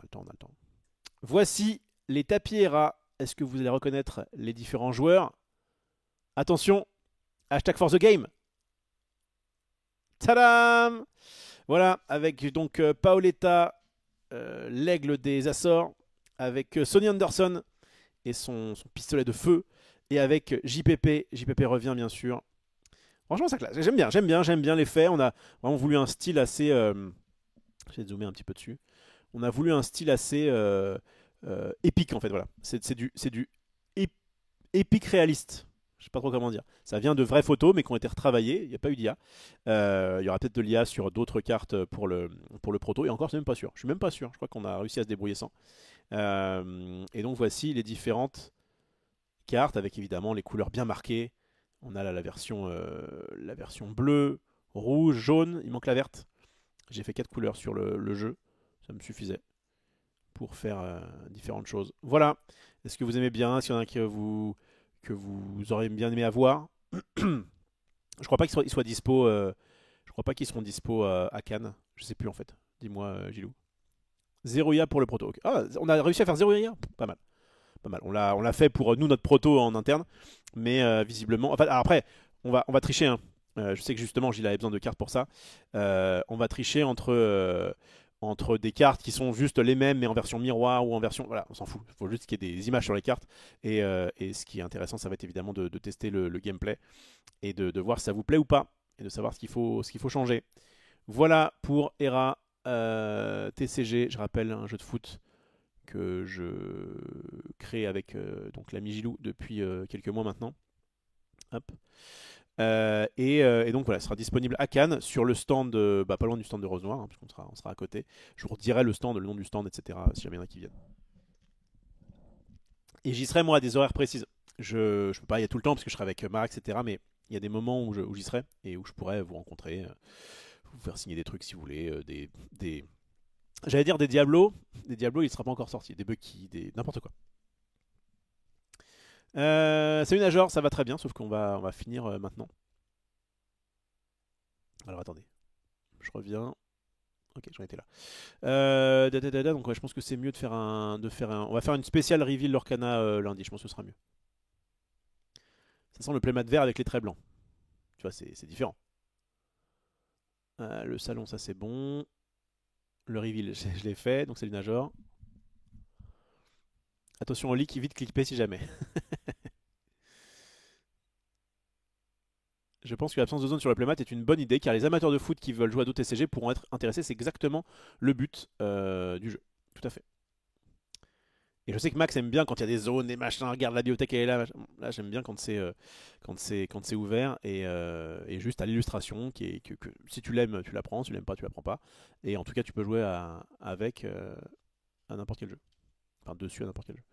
Voici les tapis Hera. Est-ce que vous allez reconnaître les différents joueurs? Attention, hashtag for the game. Tadam! Voilà, avec donc Paoletta, l'aigle des Açores, avec Sonny Anderson et son pistolet de feu, et avec JPP. JPP revient bien sûr. Franchement, ça classe. J'aime bien l'effet. On a vraiment voulu un style assez. Je vais zoomer un petit peu dessus. On a voulu un style assez épique en fait. Voilà. C'est du épique réaliste. Je sais pas trop comment dire. Ça vient de vraies photos, mais qui ont été retravaillées. Il n'y a pas eu d'IA. Il y aura peut-être de l'IA sur d'autres cartes pour le proto. Et encore, c'est même pas sûr. Je suis même pas sûr. Je crois qu'on a réussi à se débrouiller sans. Et donc voici les différentes cartes avec évidemment les couleurs bien marquées. On a là la version bleue, rouge, jaune, il manque la verte. J'ai fait 4 couleurs sur le jeu, ça me suffisait pour faire différentes choses. Voilà, est-ce que vous aimez bien? Est-ce qu'il y en a que vous auriez bien aimé avoir? Je crois pas qu'ils soient dispo, je crois pas qu'ils seront dispo à Cannes, je sais plus en fait. Dis-moi Gilou. 0 IA pour le proto. Okay. Ah, on a réussi à faire 0 IA? Pas mal. Pas mal. On l'a fait pour nous, notre proto en interne. Mais visiblement. Enfin, alors après, on va tricher. Hein. Je sais que justement Gilles avait besoin de cartes pour ça. On va tricher entre des cartes qui sont juste les mêmes mais en version miroir ou en version... Voilà, on s'en fout. Il faut juste qu'il y ait des images sur les cartes. Et ce qui est intéressant, ça va être évidemment de tester le gameplay et de voir si ça vous plaît ou pas. Et de savoir ce qu'il faut changer. Voilà pour ERA TCG. Je rappelle, un jeu de foot que je crée avec donc l'ami Gilou depuis quelques mois maintenant. Hop. Et donc voilà, ce sera disponible à Cannes sur le stand, pas loin du stand de Rose Noire, hein, puisqu'on on sera à côté. Je vous redirai le nom du stand, etc. si jamais il y en a qui viennent. Et j'y serai moi à des horaires précises. Je peux pas y aller tout le temps parce que je serai avec Marc, etc. Mais il y a des moments où j'y serai et où je pourrais vous rencontrer, vous faire signer des trucs si vous voulez, j'allais dire des Diablos. Des Diablos, il ne sera pas encore sorti. Des Bucky, n'importe quoi. Salut Najor, ça va très bien, sauf qu'on va finir maintenant. Alors attendez, je reviens. Ok, j'en étais là. Donc ouais, je pense que c'est mieux de faire un. On va faire une spéciale reveal Lorcana lundi, je pense que ce sera mieux. Ça sent le playmat vert avec les traits blancs. Tu vois, c'est différent. Le salon, ça c'est bon. Le reveal, je l'ai fait, donc c'est du Najor. Attention au leak, vite cliquer si jamais. Je pense que l'absence de zone sur le playmat est une bonne idée car les amateurs de foot qui veulent jouer à d'autres TCG pourront être intéressés. C'est exactement le but du jeu. Tout à fait. Et je sais que Max aime bien quand il y a des zones, des machins, regarde la bibliothèque elle est là. Là j'aime bien quand c'est ouvert et juste à l'illustration que si tu l'aimes tu la prends, si tu l'aimes pas tu la prends pas. Et en tout cas tu peux jouer avec à n'importe quel jeu. Enfin dessus à n'importe quel jeu.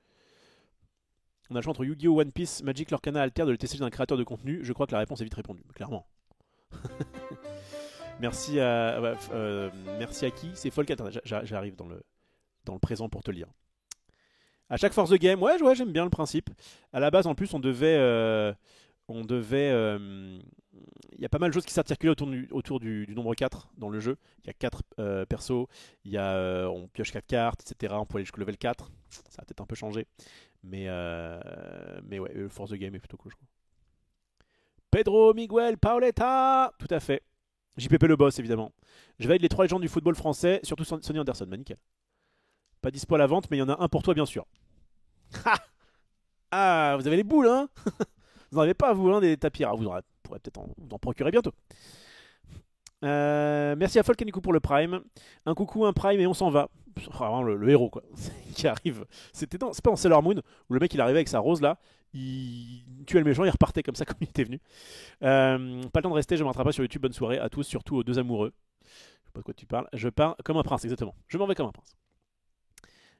On a le choix entre Yu-Gi-Oh! One Piece, Magic, Lorcana, Alter de le TCG d'un créateur de contenu. Je crois que la réponse est vite répondue, clairement. Merci à qui? C'est Folk. Attends, j'arrive dans le présent pour te lire. À chaque force de game, ouais, j'aime bien le principe. À la base, en plus, il y a pas mal de choses qui s'articulent autour du nombre 4 dans le jeu. Il y a 4 persos, on pioche 4 cartes, etc. On peut aller jusqu'au level 4. Ça a peut-être un peu changé. Mais ouais, le force de game est plutôt cool, je crois. Pedro Miguel Paoletta. Tout à fait. JPP le boss, évidemment. Je valide les 3 légendes du football français, surtout Sonny Anderson. Bah, nickel. Pas dispo à la vente, mais il y en a un pour toi, bien sûr. Ah, vous avez les boules, hein? Vous n'en avez pas, vous, hein, des tapis. Alors, vous pourrez peut-être vous en procurer bientôt. Merci à Folk et Nico pour le Prime. Un coucou, un Prime et on s'en va. Vraiment le héros, quoi. Qui arrive. C'est pas dans Sailor Moon où le mec il arrivait avec sa rose là. Il tuait le méchant, il repartait comme ça comme il était venu. Pas le temps de rester, je me rattrape pas sur YouTube. Bonne soirée à tous, surtout aux deux amoureux. Je sais pas de quoi tu parles. Je pars comme un prince, exactement. Je m'en vais comme un prince.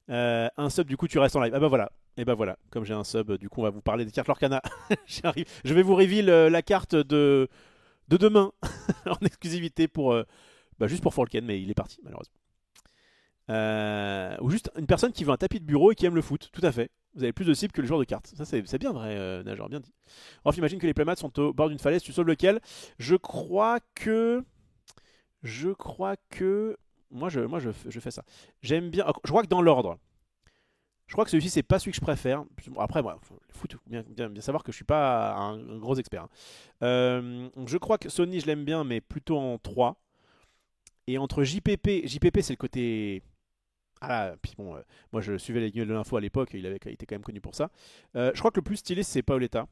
Un sub, du coup, tu restes en live. Ah bah voilà. Et bah voilà. Comme j'ai un sub, du coup, on va vous parler des cartes Lorcana. J'arrive. Je vais vous reveal la carte de demain en exclusivité pour juste pour Falken, mais il est parti malheureusement. Ou juste une personne qui veut un tapis de bureau et qui aime le foot. Tout à fait. Vous avez plus de cibles que le joueur de cartes. Ça c'est bien vrai, Nageur, bien dit. Rof, imagine que les playmats sont au bord d'une falaise. Tu sauves lequel? Je crois que moi je fais ça. J'aime bien. Je crois que dans l'ordre. Je crois que celui-ci c'est pas celui que je préfère. Après moi, le foot, bien savoir que je suis pas un gros expert. Hein. Je crois que Sony je l'aime bien, mais plutôt en 3. Et entre JPP c'est le côté. Ah, puis bon, moi je suivais les gueules de l'info à l'époque, il était quand même connu pour ça. Je crois que le plus stylé c'est Paoletta.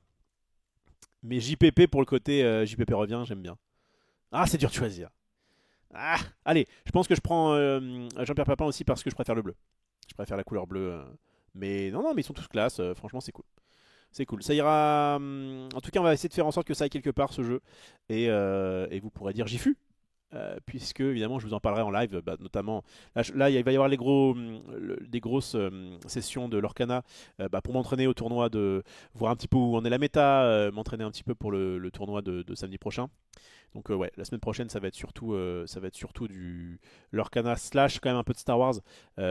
Mais JPP pour le côté JPP revient, j'aime bien. Ah, c'est dur de choisir. Ah, allez, je pense que je prends Jean-Pierre Papin aussi parce que je préfère le bleu. Je préfère la couleur bleue. Mais non, mais ils sont tous classe, franchement c'est cool. C'est cool. Ça ira. En tout cas, on va essayer de faire en sorte que ça aille quelque part ce jeu. Et vous pourrez dire j'y fus. Puisque évidemment je vous en parlerai en live, notamment là il va y avoir des grosses sessions de l'Orcana pour m'entraîner au tournoi, voir un petit peu où en est la méta, m'entraîner un petit peu pour le tournoi de samedi prochain. Donc ouais, la semaine prochaine ça va être surtout du l'Orcana / quand même un peu de Star Wars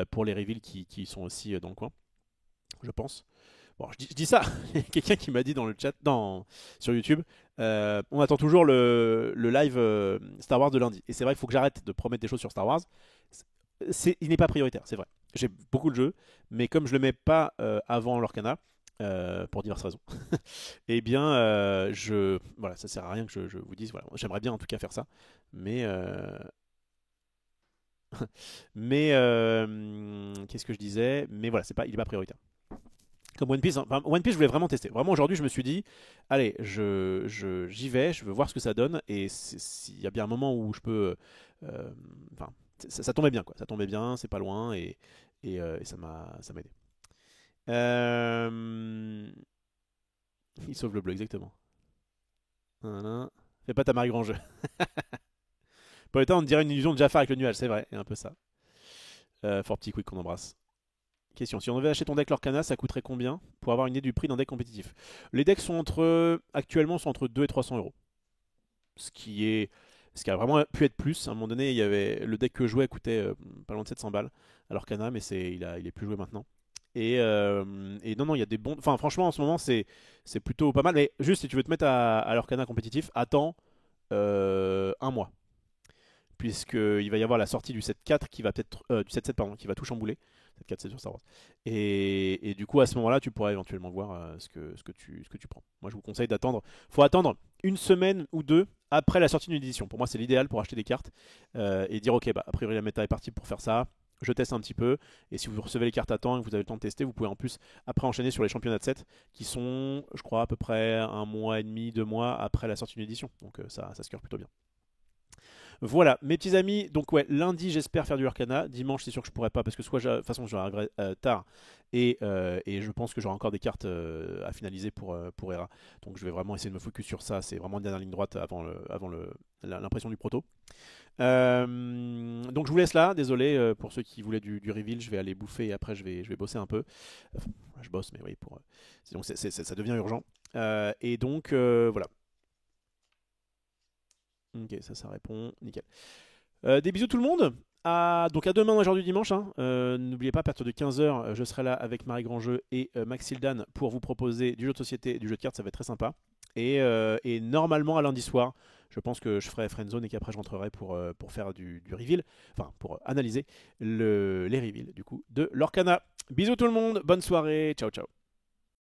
pour les reveals qui sont aussi dans le coin, je pense. Bon, je dis ça, il y a quelqu'un qui m'a dit dans le chat, sur YouTube, on attend toujours le live Star Wars de lundi. Et c'est vrai qu'il faut que j'arrête de promettre des choses sur Star Wars. Il n'est pas prioritaire, c'est vrai. J'ai beaucoup de jeux, mais comme je le mets pas avant l'Orcana, pour diverses raisons. Eh bien, voilà, ça sert à rien que je vous dise. Voilà, j'aimerais bien en tout cas faire ça, mais qu'est-ce que je disais? Mais voilà, il est pas prioritaire. Comme One Piece, hein. Enfin, One Piece, je voulais vraiment tester. Vraiment, aujourd'hui, je me suis dit, allez, j'y vais, je veux voir ce que ça donne. Et s'il y a bien un moment où je peux. Enfin, ça tombait bien, quoi. Ça tombait bien, c'est pas loin, et ça m'a aidé. Euh, il sauve le bleu, exactement. Voilà. Fais pas ta Marie Grand jeu. Pour le temps, on dirait une illusion de Jafar avec le nuage, c'est vrai, et un peu ça. Fort petit quick qu'on embrasse. Question, si on devait acheter ton deck Lorcana, ça coûterait combien pour avoir une idée du prix d'un deck compétitif? Les decks actuellement sont entre 2 et 300 euros. Ce qui est, ce qui a vraiment pu être plus. À un moment donné, il y avait le deck que je jouais coûtait pas loin de 700 balles à Lorcana, mais il est plus joué maintenant. Et non, non, il y a des bons. Enfin, franchement, en ce moment, c'est plutôt pas mal. Mais juste, si tu veux te mettre à l'Orcana compétitif, attends un mois. Puisqu'il va y avoir la sortie du 7.4 qui va peut-être. Du 7.7, pardon, qui va tout chambouler. 7.4, c'est sur Star Wars. Et du coup, à ce moment-là, tu pourras éventuellement voir ce que tu prends. Moi, je vous conseille d'attendre. Il faut attendre une semaine ou deux après la sortie d'une édition. Pour moi, c'est l'idéal pour acheter des cartes et dire ok, bah, a priori, la méta est partie pour faire ça. Je teste un petit peu. Et si vous recevez les cartes à temps et que vous avez le temps de tester, vous pouvez en plus après enchaîner sur les championnats de 7 qui sont, je crois, à peu près un mois et demi, 2 mois après la sortie d'une édition. Donc ça se cure plutôt bien. Voilà, mes petits amis. Donc ouais, lundi j'espère faire du Arcana. Dimanche c'est sûr que je pourrais pas parce que soit de toute façon j'aurai tard et je pense que j'aurai encore des cartes à finaliser pour Hera. Donc je vais vraiment essayer de me focus sur ça. C'est vraiment la dernière ligne droite avant l'impression du proto. Donc je vous laisse là. Désolé pour ceux qui voulaient du reveal. Je vais aller bouffer et après je vais bosser un peu. Enfin, je bosse mais oui donc ça devient urgent. Et donc voilà. Ok, ça répond. Nickel. Des bisous tout le monde. Donc à demain, aujourd'hui dimanche. Hein. N'oubliez pas, à partir de 15h, je serai là avec Marie Grandjeu et Maxildan pour vous proposer du jeu de société, du jeu de cartes. Ça va être très sympa. Et normalement, à lundi soir, je pense que je ferai Friendzone et qu'après je rentrerai pour faire du reveal. Enfin, pour analyser les reveals du coup de l'Orcana. Bisous tout le monde. Bonne soirée. Ciao, ciao.